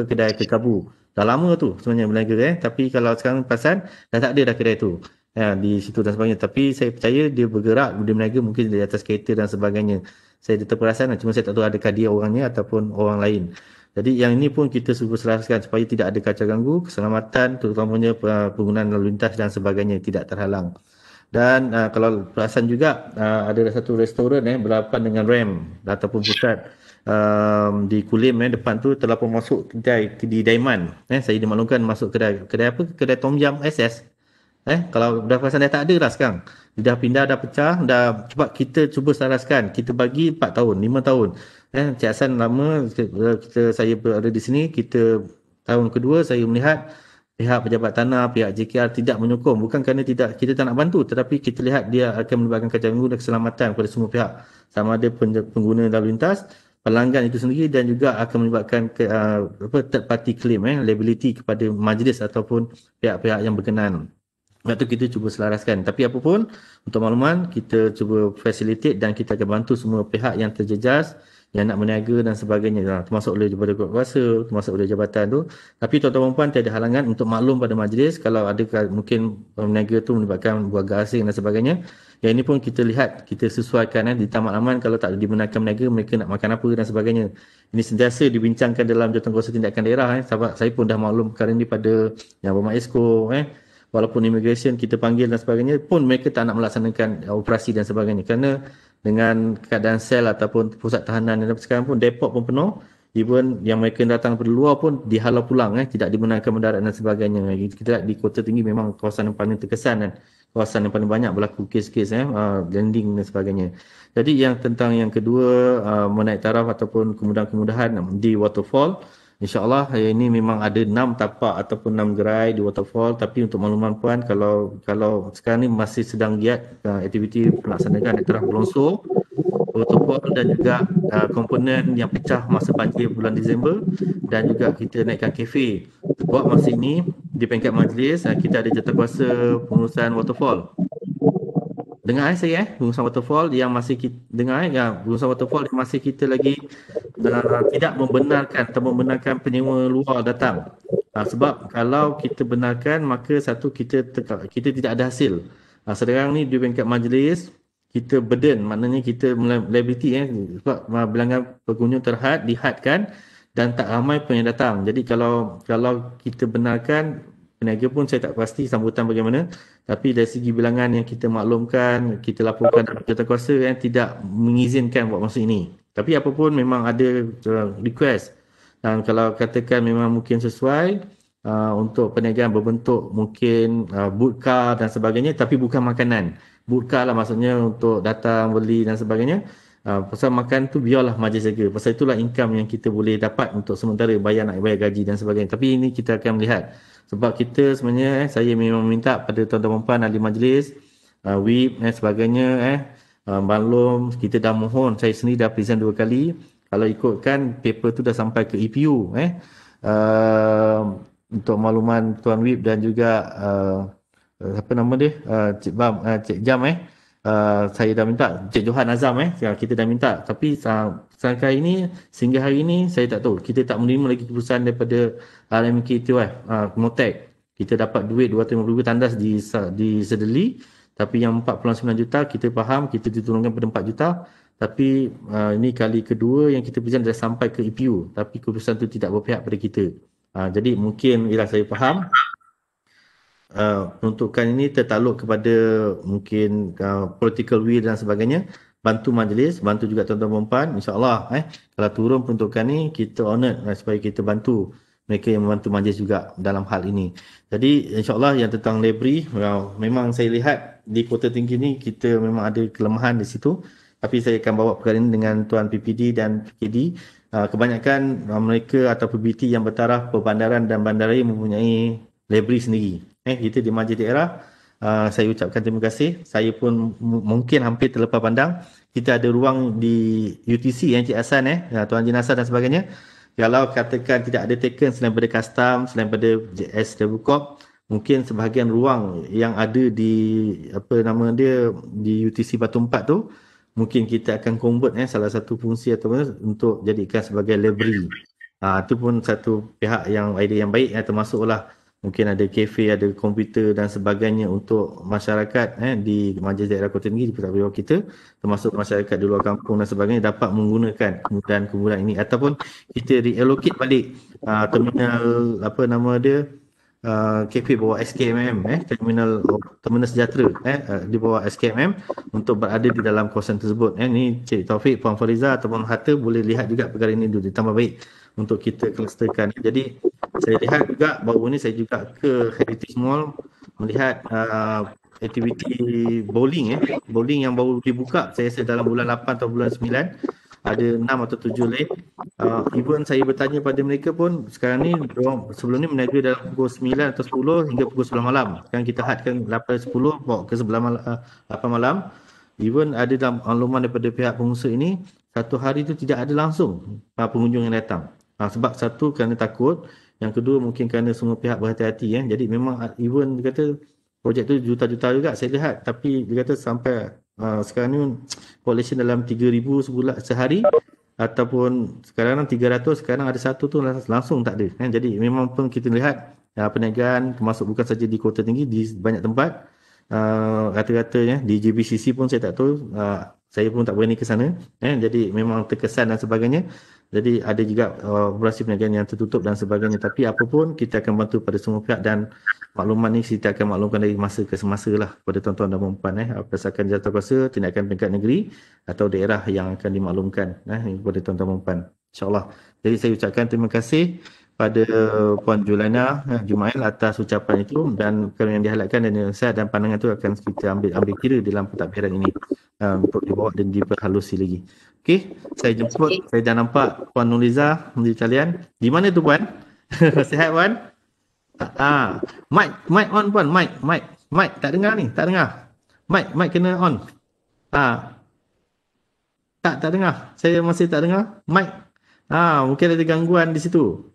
kedai Kekabu. Dah lama tu sebenarnya meniaga tapi kalau sekarang perasan dah tak ada dah kedai tu. Di situ dan sebagainya. Tapi saya percaya dia bergerak, dia meniaga mungkin di atas kereta dan sebagainya. Saya terperasan, cuma saya tak tahu adakah dia orangnya ataupun orang lain. Jadi yang ini pun kita cuba selaraskan supaya tidak ada kacau ganggu, keselamatan terutamanya penggunaan lalu lintas dan sebagainya tidak terhalang. Dan kalau perasan juga ada satu restoran berhadapan dengan RAM ataupun pusat di Kulim depan tu telah pun masuk kedai di Daiman. Saya dimaklumkan masuk kedai apa? Kedai Tom Yum SS. Kalau dah perasan dah tak ada dah sekarang. Dia dah pindah, dah pecah, dah sebab kita cuba selaraskan. Kita bagi 4 tahun, 5 tahun. Cik Hassan lama saya berada di sini, kita tahun kedua saya melihat pihak Pejabat Tanah, pihak JKR tidak menyokong. Bukan kerana kita tak nak bantu, tetapi kita lihat dia akan melibatkan kacau ganggu dan keselamatan kepada semua pihak. Sama ada pengguna lalu lintas, pelanggan itu sendiri dan juga akan melibatkan third party claim, liability kepada majlis ataupun pihak-pihak yang berkenaan. Sebab tu kita cuba selaraskan. Tapi apapun, untuk makluman, kita cuba facilitate dan kita akan bantu semua pihak yang terjejas, yang nak berniaga dan sebagainya. Termasuk oleh daripada kuasa, termasuk oleh jabatan tu. Tapi tuan-tuan dan puan tiada halangan untuk maklum pada majlis kalau ada mungkin berniaga tu melibatkan warga asing dan sebagainya. Yang ini pun kita lihat, kita sesuaikan di tamat aman kalau tak dibenarkan berniaga, mereka nak makan apa dan sebagainya. Ini sentiasa dibincangkan dalam Jawatankuasa Tindakan Daerah. Sebab saya pun dah maklum perkara ini pada Yang Berhormat Esko. Walaupun immigration kita panggil dan sebagainya pun mereka tak nak melaksanakan operasi dan sebagainya kerana dengan keadaan sel ataupun pusat tahanan yang sekarang pun depot pun penuh, even yang mereka datang dari luar pun dihalau pulang tidak dibenarkan mendarat dan sebagainya. Kita lihat di Kota Tinggi memang kawasan yang paling terkesan kawasan yang paling banyak berlaku kes-kes landing dan sebagainya. Jadi yang tentang yang kedua menaik taraf ataupun kemudahan-kemudahan di waterfall, InsyaAllah hari ini memang ada 6 tapak ataupun 6 gerai di waterfall. Tapi untuk makluman puan, kalau sekarang ni masih sedang giat aktiviti pelaksanaan di taraf Longsor, waterfall dan juga komponen yang pecah masa banjir bulan Disember dan juga kita naikkan kafe. Buat masa ini di peringkat majlis kita ada jawatankuasa pengurusan waterfall. Dengar saya pengurusan waterfall yang masih kita dengar pengurusan waterfall yang masih kita lagi tidak membenarkan penyewa luar datang. Sebab kalau kita benarkan maka satu kita tidak ada hasil. Sekarang ni di peringkat majlis kita burden, maknanya kita liability sebab bilangan pengunjung dihadkan dan tak ramai pun yang datang. Jadi kalau kita benarkan, peniaga pun saya tak pasti sambutan bagaimana, tapi dari segi bilangan yang kita maklumkan, kita laporkan dalam jawatankuasa yang tidak mengizinkan buat masa ini. Tapi apapun memang ada request dan kalau katakan memang mungkin sesuai untuk perniagaan berbentuk mungkin boot car dan sebagainya, tapi bukan makanan. Boot car lah maksudnya untuk datang beli dan sebagainya. Pasal makan tu biarlah majlis jaga. Pasal itulah income yang kita boleh dapat untuk sementara nak bayar gaji dan sebagainya. Tapi ini kita akan melihat. Sebab kita sebenarnya saya memang minta pada tuan-tuan puan ahli majlis, whip dan sebagainya, maklum kita dah mohon, saya sendiri dah present 2 kali. Kalau ikutkan paper tu dah sampai ke EPU untuk makluman Tuan Whip dan juga apa nama dia, Cik Bam, Cik Jam saya dah minta, Cik Johan Azam kita dah minta, tapi sampai ini sehingga hari ini saya tak tahu, kita tak menerima lagi keputusan daripada RMK tu Motek. Kita dapat duit 250,000 tandas di Sedeli, tapi yang 49 juta kita faham kita diturunkan pada 4 juta, tapi ini kali kedua yang kita present dah sampai ke EPU, tapi keputusan itu tidak berpihak pada kita. Jadi mungkin bila saya faham peruntukan ini tertakluk kepada mungkin political will dan sebagainya. Bantu majlis, bantu juga tuan-tuan perempuan, insyaAllah kalau turun peruntukan ni kita honoured supaya kita bantu mereka yang membantu majlis juga dalam hal ini. Jadi insyaAllah yang tentang library, memang saya lihat di Kota Tinggi ni kita memang ada kelemahan di situ. Tapi saya akan bawa perkara ini dengan Tuan PPD dan PKD. Kebanyakan mereka atau PBT yang bertaraf perbandaran dan bandaraya mempunyai library sendiri. Kita di Majlis Daerah, saya ucapkan terima kasih. Saya pun mungkin hampir terlepas pandang. Kita ada ruang di UTC, Encik Hassan, Tuan Haji Nasar dan sebagainya. Kalau katakan tidak ada taken selain pada custom, selain pada SW Corp, mungkin sebahagian ruang yang ada di di UTC Batu 4 tu, mungkin kita akan convert salah satu fungsi atau untuk jadikan sebagai library. Itu pun satu pihak yang idea yang baik, termasuklah mungkin ada kafe, ada komputer dan sebagainya untuk masyarakat di Majlis Daerah Kota Tinggi, di Pusat Berawak kita, termasuk masyarakat di luar kampung dan sebagainya dapat menggunakan kemudahan-kemudahan ini, ataupun kita reallocate balik terminal kafe bawah SKMM, terminal sejahtera di bawah SKMM untuk berada di dalam kawasan tersebut. Ini Cik Taufik, Puan Fariza ataupun Hatta boleh lihat juga perkara ini dulu, ditambah baik untuk kita klusterkan. Jadi saya lihat juga baru ni saya juga ke Heritage Mall melihat aktiviti bowling bowling yang baru dibuka, saya rasa dalam bulan 8 atau bulan 9, ada 6 atau 7 lane. Even saya bertanya pada mereka pun sekarang ni sebelum ni meniaga dalam pukul 9 atau 10 hingga pukul 11 malam. Sekarang kita hadkan 8-10 bawa ke 8 malam. Even ada dalam makluman daripada pihak pengusaha ini, satu hari tu tidak ada langsung pengunjung yang datang. Sebab satu kerana takut, yang kedua mungkin kerana semua pihak berhati-hati. Jadi memang even dia kata projek tu juta-juta juga saya lihat, tapi dia kata sampai sekarang ni collection dalam 3,000 sebulan sehari, ataupun sekarang 300, sekarang ada satu tu langsung tak ada. Jadi memang pun kita lihat perniagaan termasuk bukan saja di Kota Tinggi, di banyak tempat. Rata-rata di JBCC pun saya tak tahu, saya pun tak berani ke sana. Jadi memang terkesan dan sebagainya. Jadi ada juga operasi perniagaan yang tertutup dan sebagainya. Tapi apapun kita akan bantu pada semua pihak, dan maklumat ni kita akan maklumkan dari masa ke semasa lah kepada tuan-tuan dan puan-puan berdasarkan jawatankuasa tindakan peringkat negeri atau daerah yang akan dimaklumkan kepada tuan-tuan dan puan-puan, insyaAllah. Jadi saya ucapkan terima kasih pada Puan Julana Jumail atas ucapan itu, dan perkara yang dihalatkan dan nasihat dan pandangan itu akan kita ambil kira dalam pentadbiran ini untuk dibawa dan diperhalusi lagi. Okey, saya jemput, saya dah nampak Puan Nurliza di talian. Di mana tu Puan? Sihat Puan? Mic on Puan, mic tak dengar ni, tak dengar. Mic kena on. Tak dengar. Saya masih tak dengar. Mic. Mungkin ada gangguan di situ.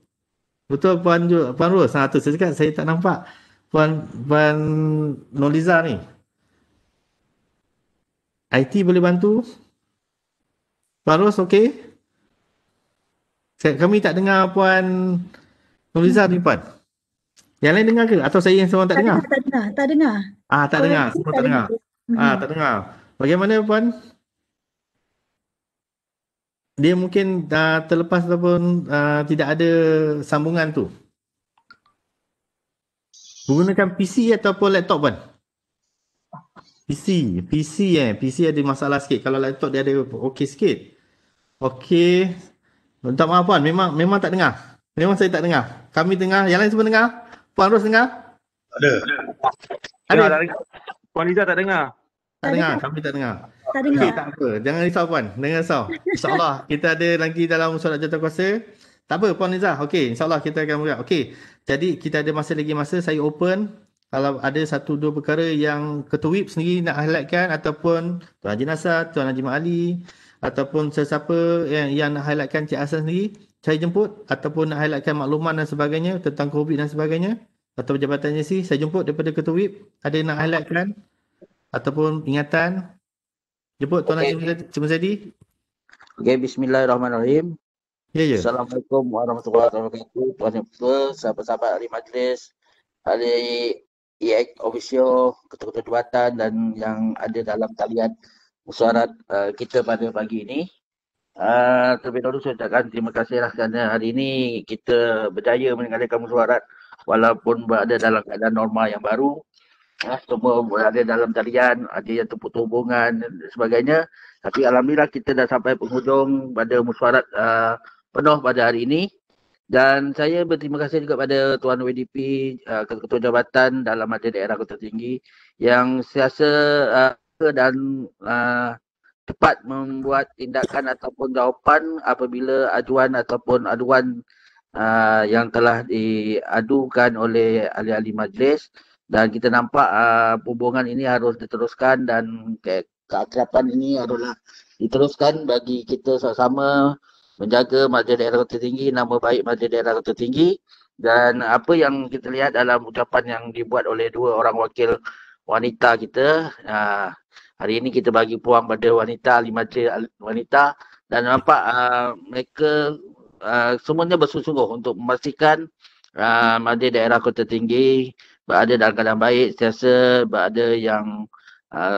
Betul Puan Ros? Tu saya cakap saya tak nampak Puan Nurliza ni. IT boleh bantu? Puan Ros okey? Kami tak dengar Puan Nurliza ni Puan. Yang lain dengar ke? Atau saya yang seorang tak dengar? Tak dengar. Tak dengar. Semua tak dengar. Tak dengar. Bagaimana Puan? Dia mungkin terlepas ataupun tidak ada sambungan tu. Menggunakan PC ataupun laptop Puan? PC ada masalah sikit. Kalau laptop dia ada okey sikit. Okey. Minta maaf Puan, memang tak dengar. Memang saya tak dengar. Kami dengar, yang lain semua dengar? Puan Ros dengar? Ada. Puan Liza tak dengar? Tak dengar, kami tak dengar. Tak dengar. Okey, tak apa. Jangan risau Puan, jangan risau. InsyaAllah kita ada lagi dalam surat jawatankuasa. Tak apa Puan Liza. Okey, insyaAllah kita akan buat. Okey. Jadi kita ada lagi masa, saya open. Kalau ada 1-2 perkara yang Ketua WIP sendiri nak highlightkan, ataupun Tuan Haji Nasar, Tuan Haji Mak Ali, ataupun sesiapa yang nak highlightkan Cik Hassan sendiri, saya jemput, ataupun nak highlightkan makluman dan sebagainya tentang COVID dan sebagainya, atau jabatannya saya jemput daripada Ketua WIP, ada yang nak highlightkan ataupun ingatan, jemput Tuan Haji Muzadi. Okey, bismillahirrahmanirrahim. Ya. Assalamualaikum warahmatullahi wabarakatuh. Tuan Yang Bertuah, sahabat-sahabat ahli majlis, ahli EX officio, ketua-ketua jabatan dan yang ada dalam talian mesyuarat kita pada pagi ini. Terlebih dahulu saya ucapkan terima kasihlah kerana hari ini kita berjaya menyelenggarakan mesyuarat walaupun berada dalam keadaan normal yang baru. Semua berada dalam talian, ada yang terputus hubungan dan sebagainya. Tapi alhamdulillah kita dah sampai penghujung pada mesyuarat penuh pada hari ini. Dan saya berterima kasih juga pada Tuan WDP, Ketua Jabatan dalam Majlis Daerah Kota Tinggi yang sentiasa dan cepat membuat tindakan ataupun jawapan apabila ajuan ataupun aduan yang telah diadukan oleh ahli-ahli majlis. Dan kita nampak hubungan ini harus diteruskan dan keakraban ini adalah diteruskan bagi kita sama-sama menjaga Majlis Daerah Kota Tinggi, nama baik Majlis Daerah Kota Tinggi. Dan apa yang kita lihat dalam ucapan yang dibuat oleh dua orang wakil wanita kita, hari ini kita bagi peluang pada wanita, ahli majlis wanita, dan nampak mereka semuanya bersungguh-sungguh untuk memastikan Majlis Daerah Kota Tinggi berada dalam keadaan baik, berada yang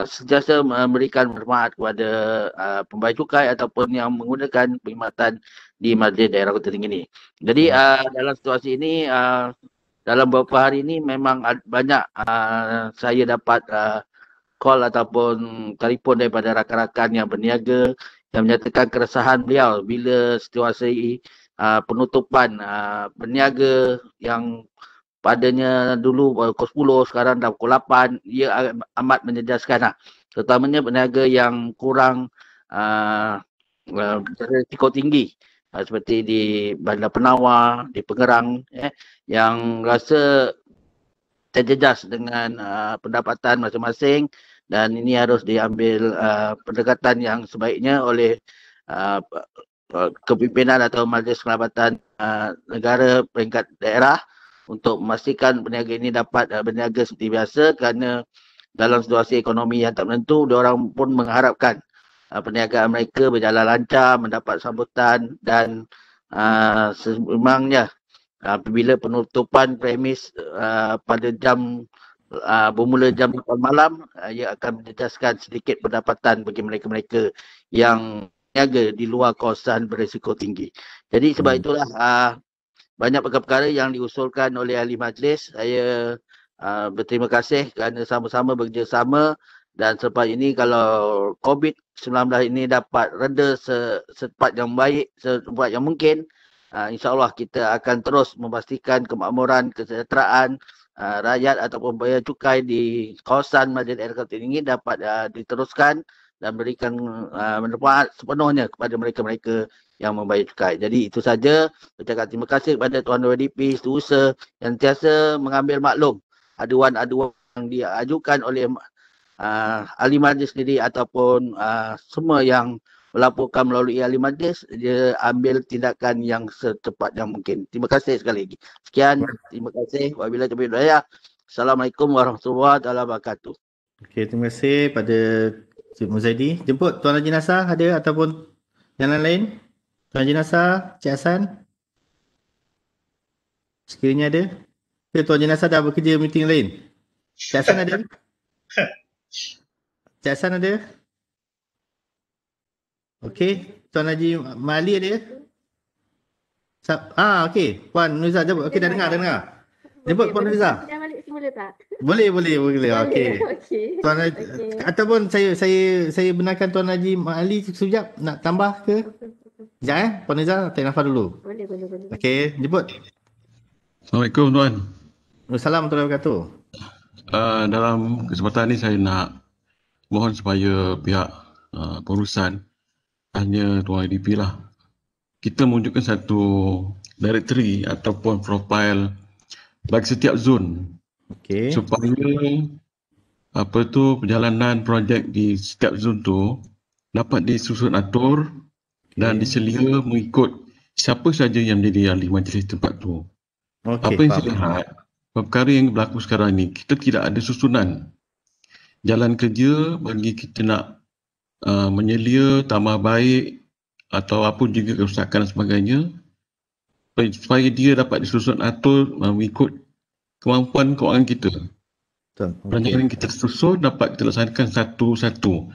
sentiasa memberikan hormat kepada pembayar cukai ataupun yang menggunakan perkhidmatan di Majlis Daerah Kota Tinggi ini. Jadi dalam situasi ini, dalam beberapa hari ini memang banyak saya dapat call ataupun telefon daripada rakan-rakan yang berniaga yang menyatakan keresahan beliau bila situasi penutupan berniaga yang padanya dulu pukul 10, sekarang dah pukul 8. Ia amat menyedaskan terutamanya berniaga yang kurang risiko tinggi seperti di Bandar Penawar, di Pengerang yang rasa terjejas dengan pendapatan masing-masing, dan ini harus diambil pendekatan yang sebaiknya oleh kepimpinan atau Majlis Kelabatan Negara peringkat daerah untuk memastikan peniaga ini dapat berniaga seperti biasa, kerana dalam situasi ekonomi yang tak menentu, diorang pun mengharapkan perniagaan mereka berjalan lancar, mendapat sambutan, dan sememangnya apabila penutupan premis pada bermula jam 8 malam, ia akan menjejaskan sedikit pendapatan bagi mereka-mereka yang berniaga di luar kawasan berisiko tinggi. Jadi sebab itulah banyak perkara-perkara yang diusulkan oleh ahli majlis. Saya berterima kasih kerana sama-sama bekerjasama, dan selepas ini kalau COVID-19 ini dapat reda secepat yang baik, secepat yang mungkin, insyaAllah kita akan terus memastikan kemakmuran, kesejahteraan rakyat ataupun bayar cukai di kawasan Majlis Daerah Kota Tinggi dapat diteruskan dan berikan manfaat sepenuhnya kepada mereka-mereka yang membayar cukai. Jadi itu saja. Bercakap terima kasih kepada Tuan WDP Setiausaha yang sentiasa mengambil maklum aduan-aduan yang diajukan oleh ahli majlis sendiri ataupun semua yang melaporkan melalui ahli majlis, dia ambil tindakan yang secepat yang mungkin. Terima kasih sekali lagi. Sekian, terima kasih. Wabillahi taufiq wal hidayah. Assalamualaikum warahmatullahi wabarakatuh. Okey, terima kasih pada Cik Muzaidi. Jemput Tuan Haji Nasar ada ataupun yang lain? Tuan Haji Nasar, Cik Hassan? Sekiranya ada? Tuan Haji Nasar dah bekerja meeting lain? Cik Hassan ada? Cik Hassan ada? Okey, Tuan Haji Mali ada? Okey. Puan Nuzah jemput. Okey, dah dengar. Jemput Puan Nuzah. Dah balik semula tak? Boleh. Okey. Tuan Haji, ataupun saya benarkan Tuan Haji Mali sekejap nak tambah ke? Sekejap Puan Nuzah, tarik nafas dulu. Boleh. Okey, jemput. Assalamualaikum tuan. Assalamualaikum warahmatullahi wabarakatuh. Dalam kesempatan ini saya nak mohon supaya pihak pengurusan, hanya Tuan IDP lah, kita menunjukkan satu directory ataupun profile bagi setiap zon, supaya perjalanan projek di setiap zon tu dapat disusun atur dan diselia mengikut siapa saja yang menjadi ahli majlis tempat tu. Apa yang saya lihat, perkara yang berlaku sekarang ni, kita tidak ada susunan jalan kerja bagi kita nak menyelia tambah baik atau apa juga kerusakan dan sebagainya, supaya dia dapat disusun atur mengikut kemampuan keuangan kita. Perancangan kita susun dapat kita laksanakan satu-satu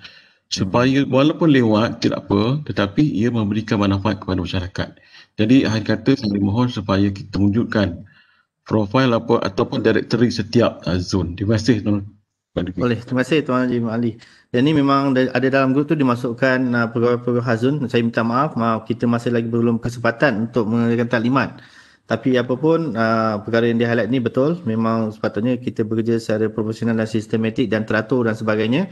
supaya walaupun lewat tidak apa, tetapi ia memberikan manfaat kepada masyarakat. Jadi akhir kata saya mohon supaya kita wujudkan profil ataupun directory setiap zon. Terima kasih Tuan. Boleh, terima kasih Tuan Haji Ali. Dan ini memang ada dalam grup tu dimasukkan pegawai-pegawai Hazun. Saya minta maaf kita masih lagi belum kesempatan untuk mengeluarkan taklimat. Tapi apapun perkara yang di-highlight ni betul, memang sepatutnya kita bekerja secara profesional dan sistematik dan teratur dan sebagainya.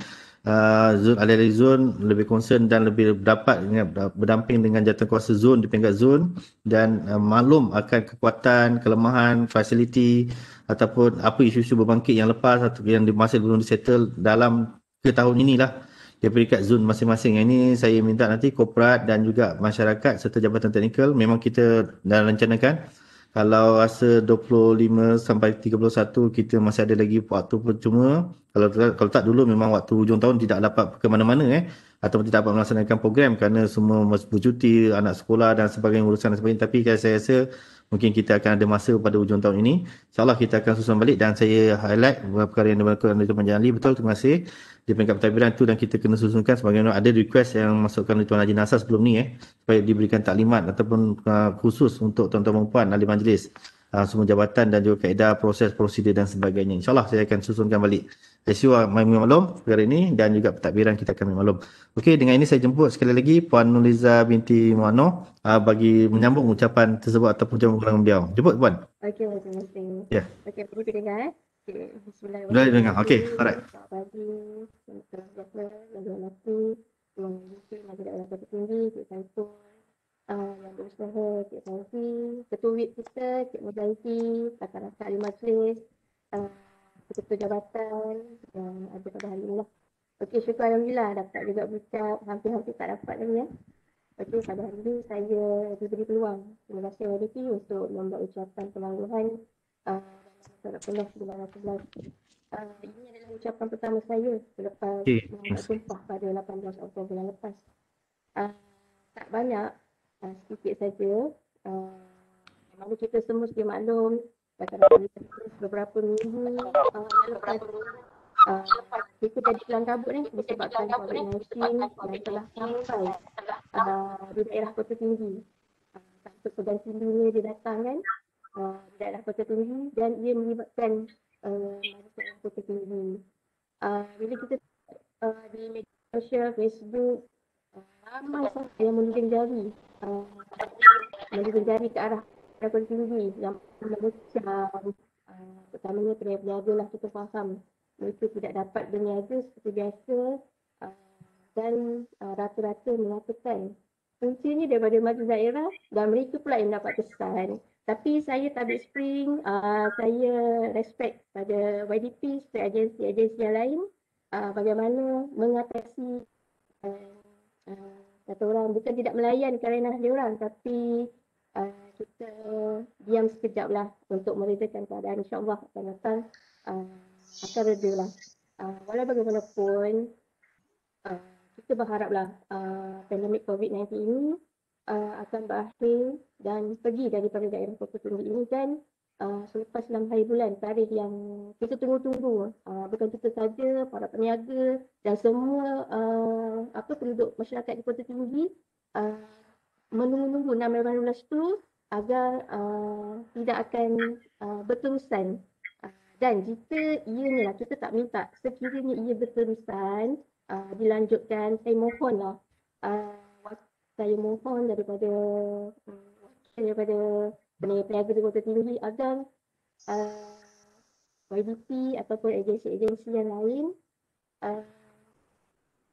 Zon alih-alih zon lebih concern dan lebih dapat berdamping dengan jawatankuasa zon di peringkat zon dan maklum akan kekuatan, kelemahan, fasiliti ataupun apa isu-isu berbangkit yang lepas atau yang masih belum disettle dalam ke tahun inilah di peringkat zon masing-masing. Yang ini saya minta nanti korporat dan juga masyarakat serta jabatan teknikal memang kita dah rencanakan kalau rasa 25 sampai 31 kita masih ada lagi waktu percuma. Kalau tak dulu memang waktu hujung tahun tidak dapat ke mana-mana ataupun tidak dapat melaksanakan program kerana semua bercuti, anak sekolah dan sebagainya, urusan dan sebagainya. Tapi saya rasa mungkin kita akan ada masa pada hujung tahun ini. InsyaAllah kita akan susun balik dan saya highlight perkara yang dilakukan oleh Tuan Haji Ali. Betul, terima kasih. Di peringkat pentadbiran itu dan kita kena susunkan sebagaimana ada request yang masukkan oleh Tuan Haji Nasar sebelum ni supaya diberikan taklimat ataupun khusus untuk tuan-tuan perempuan ahli majlis, semua jabatan dan juga kaedah, proses, prosedur dan sebagainya. InsyaAllah saya akan susunkan balik. Saya maklum perkara ini dan juga pentadbiran kita akan maklum. Okey, dengan ini saya jemput sekali lagi Puan Nuliza binti Muano bagi menyambung ucapan tersebut ataupun ucapan beliau. Jemput Puan. Okey, terima kasih. Ya. Okey, perlu dengar Okey, bismillahirrahmanirrahim. Boleh dengar. Okey, alright. Selamat pagi, selamat berjaya, lagu anakku, Tuan Yusri, Majlis Daerah Kota Tinggi, Cik Saiful, yang berusaha, Cik Fauzi, Ketua WIP kita, Cik Muzaiti, rakan-rakan ahli majlis, ketua jabatan yang ada pada hari ini lah. Okey, syukur Alhamdulillah dapat juga berucap, hampir-hampir tak dapat lagi Okey, pada hari ini saya diberi peluang. Terima kasih YDP untuk membuat ucapan penangguhan dalam Surat Penuh 1911. Ini adalah ucapan pertama saya selepas mengambil sumpah pada 18 Oktober yang lepas. Tak banyak, sedikit saja. Memang kita semua sedia maklum, beberapa minggu yang lepas kita jadi kelang kabut ni disebabkan COVID-19 yang telah sampai di daerah Kota Tinggi. Sampai perganti dunia dia datang kan, di daerah Kota Tinggi dan ia melibatkan masyarakat Kota Tinggi. Bila kita di media sosial, Facebook, ramai sangat yang menunjuk jari ke arah Kota Tinggi yang mengecam. Pertamanya berniaga lah, kita faham mereka tidak dapat berniaga seperti biasa dan rata-rata mengatakan kuncinya daripada majlis daerah dan mereka pula yang dapat kesan. Tapi saya tabik spring, saya respect pada YDP serta agensi-agensi yang lain bagaimana mengatasi kata orang bukan tidak melayan kerana dia orang, tapi kita diam sekejap lah untuk meredakan keadaan. InsyaAllah akan datang akan reda lah. Walau bagaimanapun kita berharaplah pandemik COVID-19 ini akan berakhir dan pergi daripada daerah Kota Tinggi ini dan selepas 6 hari bulan, tarikh yang kita tunggu-tunggu, bukan kita saja, para peniaga dan semua penduduk masyarakat di Kota Tinggi menunggu 6 hari 12 tu agar tidak akan berterusan. Dan jika ianya kita tak minta, sekiranya ia berterusan dilanjutkan, saya mohonlah daripada peniaga di Kota Tinggi agar YDP ataupun agensi-agensi yang lain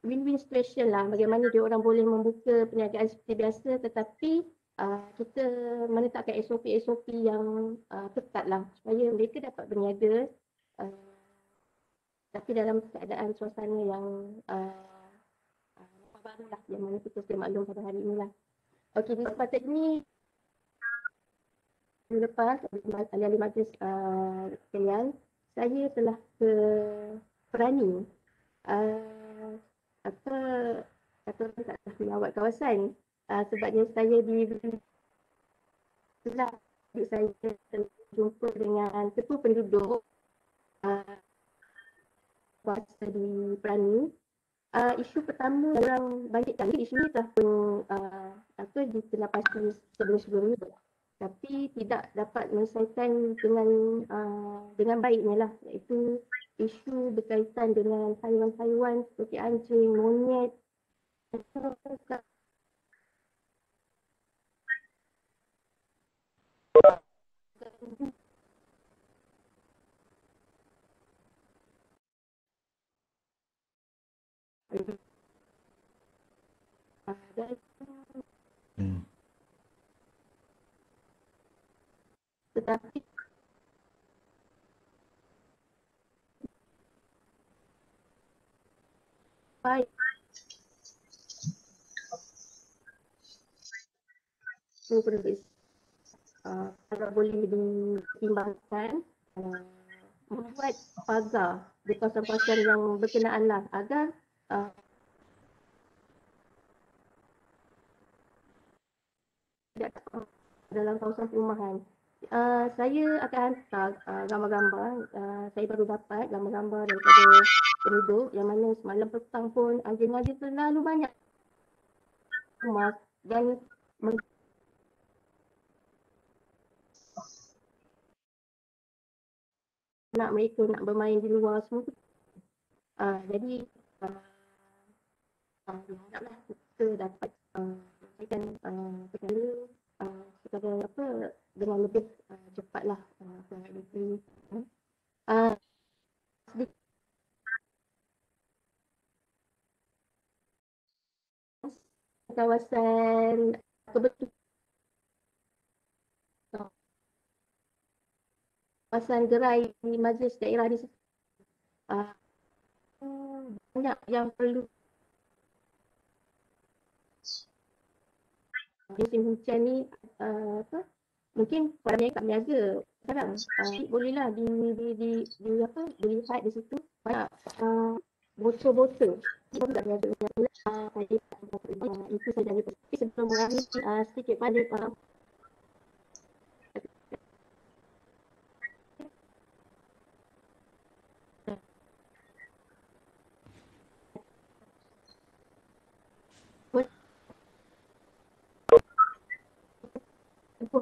win-win situation lah, bagaimana dia orang boleh membuka perniagaan seperti biasa tetapi kita menetapkan SOP yang ketat lah supaya mereka dapat berniaga tapi dalam keadaan suasana yang baru lah, yang mana kita sedia maklum pada hari inilah. Okey, di tempat ini lepas ahli-ahli majlis sekalian, saya telah berani kata tak melawat kawasan sebabnya saya diberi saya jumpa dengan ketua penduduk kuasa di Perani. Isu pertama orang banyak isu ni telah pun ditindakpasti sebelum-sebelum ni tapi tidak dapat menyelesaikan dengan baiknya lah, iaitu isu berkaitan dengan haiwan-haiwan seperti anjing, monyet. Tetapi baik kalau boleh ditimbangkan membuat pagar di kawasan-kawasan yang berkenaan lah agar tidak dalam kawasan perumahan. Saya akan hantar gambar-gambar. Saya baru dapat gambar-gambar daripada penduduk yang mana semalam petang pun anjing-anjing terlalu banyak rumah dan anak mereka nak bermain di luar semua tu. Jadi haraplah kita dapat menyelesaikan perkara secara apa dengan lebih cepatlah. Kawasan kebetulan kawasan gerai di majlis daerah di situ banyak yang perlu musim hujan ni mungkin pada mereka niaga sekarang bolehlah dilihat di situ banyak botol-botol tak niaga itu saja sebelum mengakhiri sedikit pada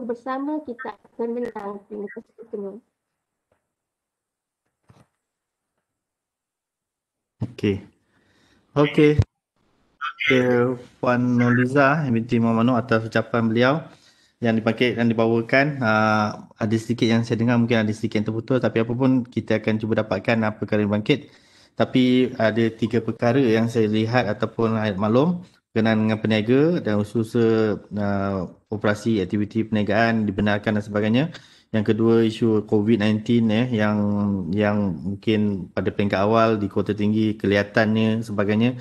bersama kita akan menang. Terima kasih semua. Okey. Puan Nurliza binti Muhammad Nur atas ucapan beliau yang dibawakan. Ada sedikit yang saya dengar, mungkin ada sedikit yang terputus, tapi apa pun kita akan cuba dapatkan apa perkara yang bangkit. Tapi ada 3 perkara yang saya lihat ataupun maklum berkenaan dengan peniaga dan usaha operasi aktiviti perniagaan dibenarkan dan sebagainya. Yang kedua, isu COVID-19 yang mungkin pada peringkat awal di Kota Tinggi kelihatannya sebagainya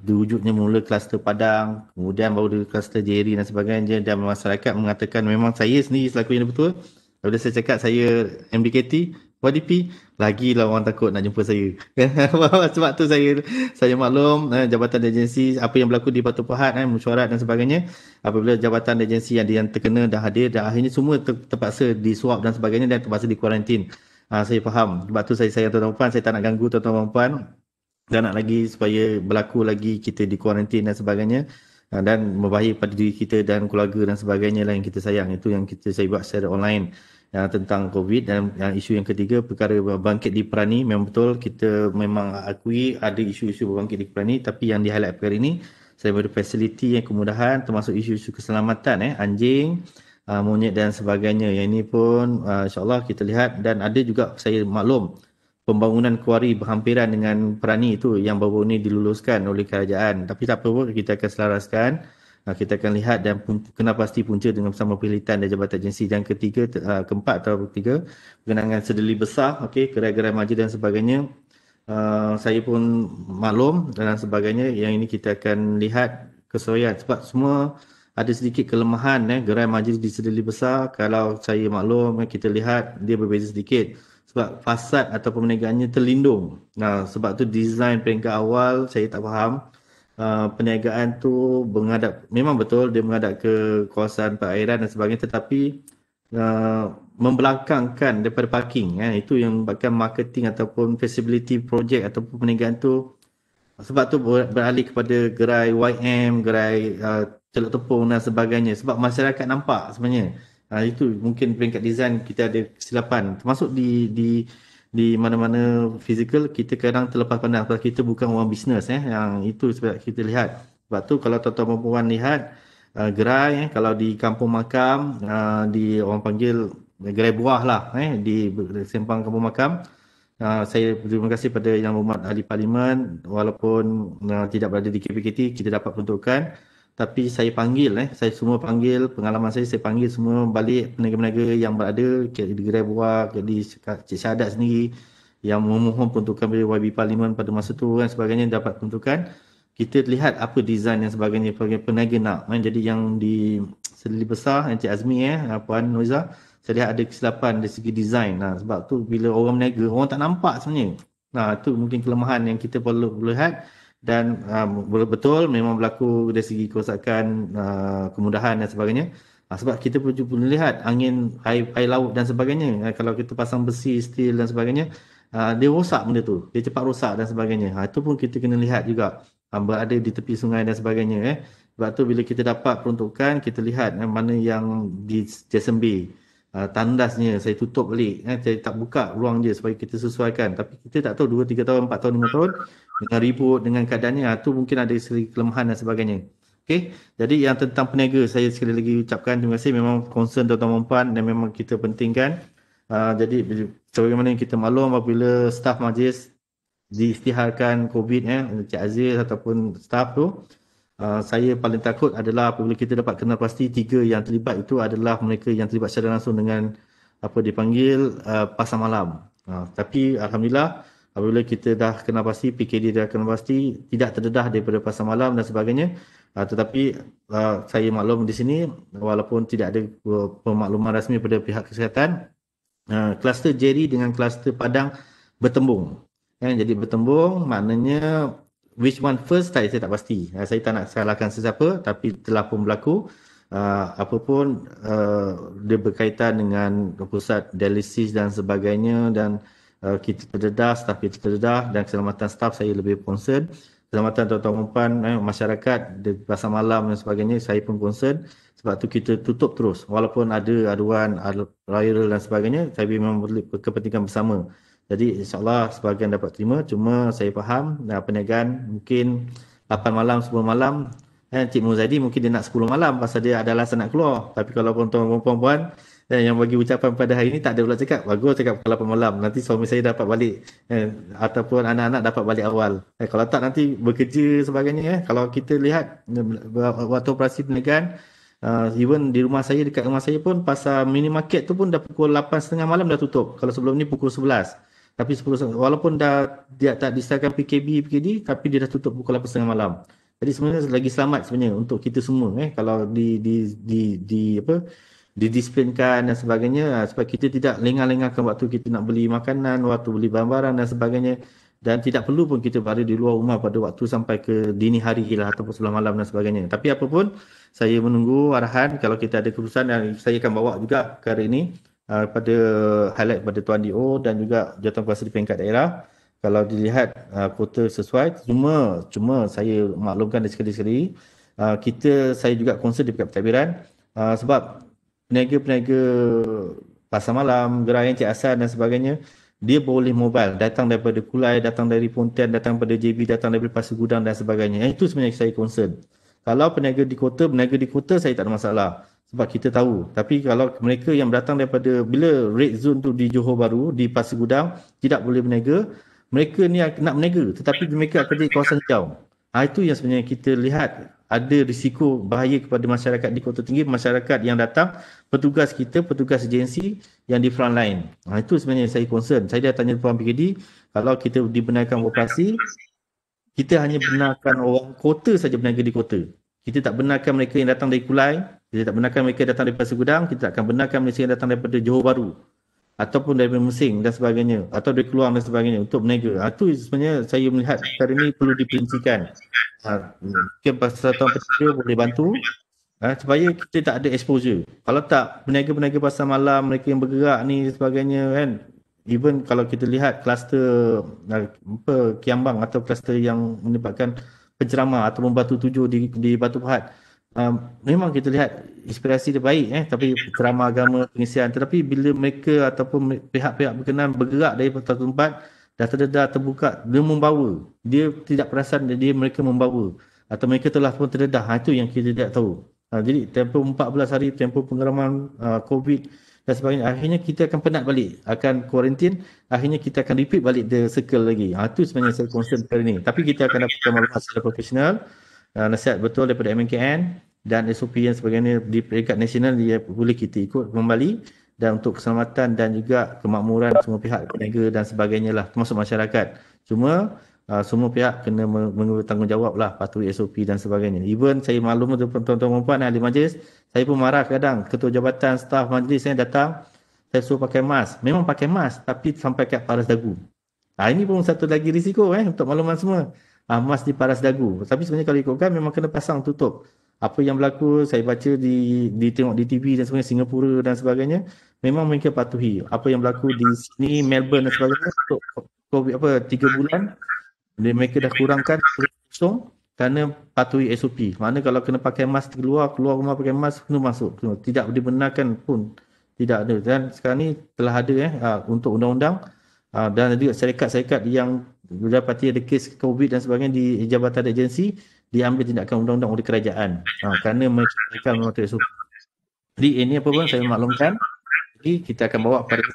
diwujudnya mula kluster Padang, kemudian baru kluster JERI dan sebagainya, dan masyarakat mengatakan memang saya sendiri selaku yang betul. Bila saya cakap saya MDKT, YDP, lagilah orang takut nak jumpa saya. Sebab tu saya maklum jabatan agensi apa yang berlaku di Batu Pahat, mesyuarat dan sebagainya. Apabila jabatan agensi yang terkena dah hadir dan akhirnya semua terpaksa disuap dan sebagainya dan terpaksa dikuarantin. Saya faham. Sebab tu saya tuan-tuan puan, saya tak nak ganggu tuan-tuan puan. Dan nak lagi supaya berlaku lagi kita dikuarantin dan sebagainya. Dan berbahaya pada diri kita dan keluarga dan sebagainya lah yang kita sayang. Itu yang saya buat secara online tentang COVID. Dan isu yang ketiga, perkara bangkit di Perani. Memang betul kita memang akui ada isu-isu bangkit di Perani, tapi yang di-highlight perkara ini saya beri fasiliti yang kemudahan termasuk isu-isu keselamatan anjing, monyet dan sebagainya. Yang ini pun insyaAllah kita lihat. Dan ada juga saya maklum pembangunan kuari berhampiran dengan Perani itu yang baru ini diluluskan oleh kerajaan. Tapi tak apa pun, kita akan selaraskan. Kita akan lihat dan kena pasti punca dengan bersama pilihan dan jabatan agensi. Dan keempat atau ketiga berkenaan dengan sedeli besar, gerai-gerai majlis dan sebagainya. Saya pun maklum dan sebagainya. Yang ini kita akan lihat kesesuaian sebab semua ada sedikit kelemahan gerai majlis di sedeli besar. Kalau saya maklum, kita lihat dia berbeza sedikit sebab fasad atau perniagaannya terlindung. Sebab tu design peringkat awal saya tak faham. Perniagaan tu memang betul dia menghadap ke kawasan perairan dan sebagainya, tetapi membelakangkan daripada parking. Itu yang menyebabkan marketing ataupun feasibility project ataupun perniagaan tu. Sebab tu beralih kepada gerai YM, gerai Teluk Tepung dan sebagainya. Sebab masyarakat nampak sebenarnya. Itu mungkin peringkat design kita ada kesilapan. Termasuk di mana-mana fizikal kita kadang terlepas pandang sebab kita bukan orang bisnes yang itu sebab kita lihat. Sebab tu kalau tuan-tuan perempuan lihat gerai kalau di kampung makam di orang panggil gerai buah lah di Sempang Kampung Makam. Saya terima kasih pada Yang Berhormat Ahli Parlimen, walaupun tidak berada di KPKT, kita dapat peruntukan. Tapi saya panggil, saya semua panggil, pengalaman saya panggil semua balik peniaga-peniaga yang berada di gerai buah, di Cik Syahadat sendiri yang memohon peruntukan dari YB Parlimen pada masa tu dan sebagainya, dapat peruntukan. Kita lihat apa design yang sebagainya peniaga nak. Jadi yang di Sedili Besar, Encik Azmi, Puan Noiza, saya lihat ada kesilapan dari segi design. Sebab tu bila orang berniaga, orang tak nampak sebenarnya. Itu mungkin kelemahan yang kita perlu lihat. Dan betul memang berlaku dari segi kerosakan, kemudahan dan sebagainya. Sebab kita perlu lihat angin, air laut dan sebagainya. Kalau kita pasang besi, steel dan sebagainya, dia rosak benda tu. Dia cepat rosak dan sebagainya. Itu pun kita kena lihat juga. Berada di tepi sungai dan sebagainya. Sebab tu bila kita dapat peruntukan, kita lihat mana yang di Jason Bay. Tandasnya saya tutup balik, saya tak buka ruang je supaya kita sesuaikan. Tapi kita tak tahu 2, 3 tahun, 4 tahun, 5 tahun dengan ribut, dengan keadaannya, tu mungkin ada segi kelemahan dan sebagainya. Okey, jadi yang tentang peniaga, saya sekali lagi ucapkan terima kasih. Memang concern tuan-tuan puan dan memang kita pentingkan. Jadi sebagaimana yang kita maklum apabila staf majlis diisytiharkan COVID, Encik Aziz ataupun staf tu, saya paling takut adalah apabila kita dapat kenal pasti 3 yang terlibat itu adalah mereka yang terlibat secara langsung dengan apa dipanggil pasar malam. Tapi alhamdulillah apabila kita dah kenal pasti, PKD dah kenal pasti, tidak terdedah daripada pasar malam dan sebagainya. Tetapi saya maklum di sini walaupun tidak ada pemakluman rasmi pada pihak kesihatan, kluster Jerry dengan kluster Padang bertembung. Jadi bertembung maknanya which one first saya tak pasti. Saya tak nak salahkan sesiapa, tapi telah pun berlaku. Apapun dia berkaitan dengan pusat dialisis dan sebagainya, dan kita terdedah, staf kita terdedah, dan keselamatan staf saya lebih concern. Keselamatan tuan-tuan puan, masyarakat di pasar malam dan sebagainya saya pun concern. Sebab tu kita tutup terus. Walaupun ada aduan, viral dan sebagainya, tapi memang berkepentingan bersama. Jadi insyaAllah sebahagian dapat terima, cuma saya faham perniagaan mungkin 8 malam, 10 malam. Cik Muzaidi mungkin dia nak 10 malam pasal dia ada alasan nak keluar. Tapi kalau tuan-tuan puan-puan yang bagi ucapan pada hari ini tak ada pula cakap, bagus cakap pukul 8 malam. Nanti suami saya dapat balik ataupun anak-anak dapat balik awal. Kalau tak nanti bekerja sebagainya. Kalau kita lihat waktu operasi perniagaan, even di rumah saya, dekat rumah saya pun pasar minimarket tu pun dah pukul 8.30 malam dah tutup. Kalau sebelum ni pukul 11. Tapi 10 walaupun dia tak disahkan PKD, tapi dia dah tutup pukul 8.30 malam. Jadi sebenarnya lagi selamat sebenarnya untuk kita semua kalau didisiplinkan dan sebagainya, sebab kita tidak lengah-lengahkan waktu kita nak beli makanan, waktu beli barang-barang dan sebagainya, dan tidak perlu pun kita berada di luar rumah pada waktu sampai ke dini hari lah ataupun sebelah malam dan sebagainya. Tapi apapun saya menunggu arahan. Kalau kita ada keputusan, dan saya akan bawa juga perkara ini pada highlight pada Tuan DO dan juga jawatankuasa di peringkat daerah. Kalau dilihat kuota sesuai, cuma saya maklumkan sekali-sekali saya juga concern di pihak pentadbiran, sebab peniaga-peniaga pasar malam, gerai Encik Hasan dan sebagainya, dia boleh mobile, datang daripada Kulai, datang dari Pontian, datang daripada JB, datang daripada Pasir Gudang dan sebagainya. Itu sebenarnya saya concern. Kalau berniaga di kota saya tak ada masalah. Sebab kita tahu. Tapi kalau mereka yang datang daripada, bila red zone tu di Johor Bahru, di Pasir Gudang, tidak boleh berniaga, mereka ni nak berniaga tetapi mereka akan jadi kawasan hijau. Itu yang sebenarnya kita lihat ada risiko bahaya kepada masyarakat di Kota Tinggi, masyarakat yang datang, petugas kita, petugas agensi yang di front line. Itu sebenarnya saya concern. Saya dah tanya Puan PKD, kalau kita dibenarkan operasi, kita hanya benarkan orang kota saja berniaga di kota. Kita tak benarkan mereka yang datang dari Kulai, kita tak benarkan mereka yang datang dari Pasir Gudang, kita tak akan benarkan mereka yang datang daripada Johor Bahru ataupun daripada Mesing dan sebagainya, atau dari Keluang dan sebagainya untuk berniaga. Itu sebenarnya saya melihat perkara ini perlu diperincikan. Mungkin Persatuan Pekerja boleh bantu supaya kita tak ada exposure. Kalau tak, berniaga-berniaga pasar malam, mereka yang bergerak ni sebagainya kan, even kalau kita lihat kluster Kiambang atau kluster yang menyebabkan penceramah atau Batu 7 di Batu Pahat, memang kita lihat inspirasi dia baik tapi ceramah agama, pengisian, tetapi bila mereka ataupun pihak-pihak berkenan bergerak dari satu tempat dah terdedah, terbuka, dia membawa, dia tidak perasan mereka membawa atau mereka telah pun terdedah. Itu yang kita tidak tahu. Jadi tempoh 14 hari tempoh pengalaman COVID dan sebagainya. Akhirnya kita akan penat balik, akan kuarantin, akhirnya kita akan repeat balik the circle lagi. Itu sebenarnya saya concern kali ni. Tapi kita akan dapatkan maklumat secara profesional, nasihat betul daripada MNKN dan SOP yang sebagainya di peringkat nasional dia boleh kita ikut kembali, dan untuk keselamatan dan juga kemakmuran semua pihak, peniaga dan sebagainya lah, termasuk masyarakat. Cuma semua pihak kena bertanggungjawab lah, patuhi SOP dan sebagainya. Even saya maklum tuan-tuan dan puan ahli majlis, saya pun marah kadang ketua jabatan, staf majlis saya datang, saya suruh pakai mask. Memang pakai mask tapi sampai kat paras dagu. Ini pun satu lagi risiko untuk makluman semua. Mask di paras dagu. Tapi sebenarnya kalau ikutkan memang kena pasang tutup. Apa yang berlaku saya baca tengok di TV dan sebagainya, Singapura dan sebagainya, memang mereka patuhi. Apa yang berlaku di sini, Melbourne dan sebagainya, untuk COVID 3 bulan mereka dah kurangkan kosong kerana patuhi SOP. Maknanya kalau kena pakai mask keluar rumah pakai mask, kena masuk. Tidak dibenarkan pun. Tidak ada. Dan sekarang ni telah ada untuk undang-undang dan juga syarikat-syarikat yang didapati ada kes COVID dan sebagainya di jabatan agensi, diambil tindakan undang-undang oleh kerajaan. Kerana mereka mematuhi SOP. Jadi ini apa pun saya maklumkan. Jadi kita akan bawa pada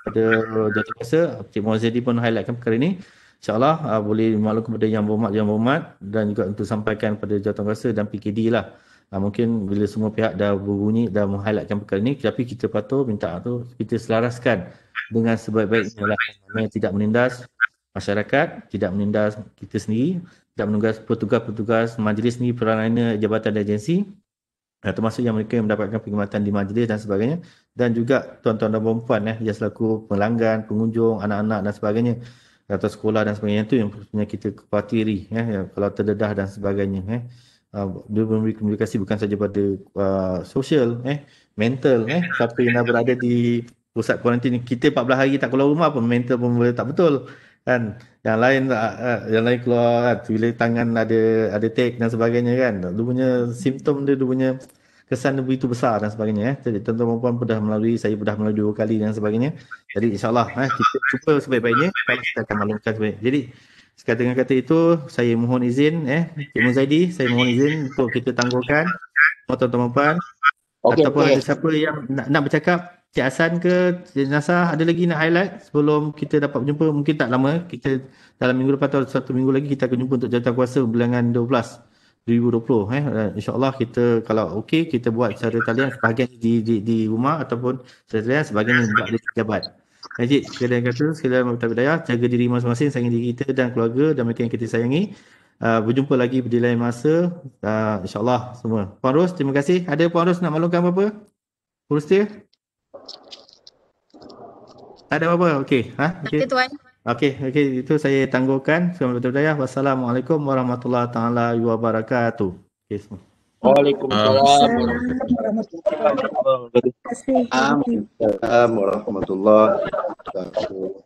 jawatankuasa. Cik Muazzedi pun highlightkan perkara ini. InsyaAllah boleh maklum kepada yang berhormat dan juga untuk sampaikan pada jawatankuasa dan PKD lah. Mungkin bila semua pihak dah berbunyi, dah meng-highlightkan perkara ini, tapi kita patut minta kita selaraskan dengan sebaik-baiknya lah. Tidak menindas masyarakat, tidak menindas kita sendiri, tidak menindas petugas-petugas majlis ni, peranan jabatan dan agensi, termasuk yang mereka yang mendapatkan perkhidmatan di majlis dan sebagainya, dan juga tuan-tuan dan puan yang selaku pelanggan, pengunjung, anak-anak dan sebagainya, atau sekolah dan sebagainya. Itu yang kita khawatir kalau terdedah dan sebagainya. Dia memberi komunikasi bukan saja pada sosial, mental, siapa yang dah berada di pusat kuarantin, kita 14 hari tak keluar rumah pun mental pun boleh tak betul kan. Yang lain keluar bila tangan ada take dan sebagainya kan. Dia punya simptom dia punya kesan dia begitu besar dan sebagainya. Jadi tuan-tuan dan puan saya dah melalui 2 kali dan sebagainya. Jadi insyaAllah kita cuba sebaik-baiknya kalau kita akan maklumkan sebaik. Jadi dengan kata itu saya mohon izin Cik Muzaidi, saya mohon izin untuk kita tangguhkan tuan-tuan dan puan. Ataupun ada siapa yang nak bercakap, Cik Hasan ke Cik Nasar ada lagi nak highlight sebelum kita dapat berjumpa. Mungkin tak lama, kita dalam minggu depan atau 1 minggu lagi kita akan jumpa untuk jawatankuasa bilangan 12 2020. InsyaAllah kita kalau okey kita buat secara talian, sebahagian di rumah ataupun secara talian, sebahagian buat di pejabat. Cik, sekalian kata, sekalian bertawidayah, jaga diri masing-masing, sayangi diri kita dan keluarga dan mereka yang kita sayangi. Berjumpa lagi di lain masa, insyaAllah semua. Puan Ros, terima kasih. Ada Puan Ros nak maklumkan apa-apa? Urus dia? Ada apa-apa? Okey. Okay. Tuan. Okey, itu saya tangguhkan. Selamat bertawidayah. Wassalamualaikum warahmatullahi taala wabarakatuh. Okey semua. Waalaikumsalam warahmatullahi wabarakatuh.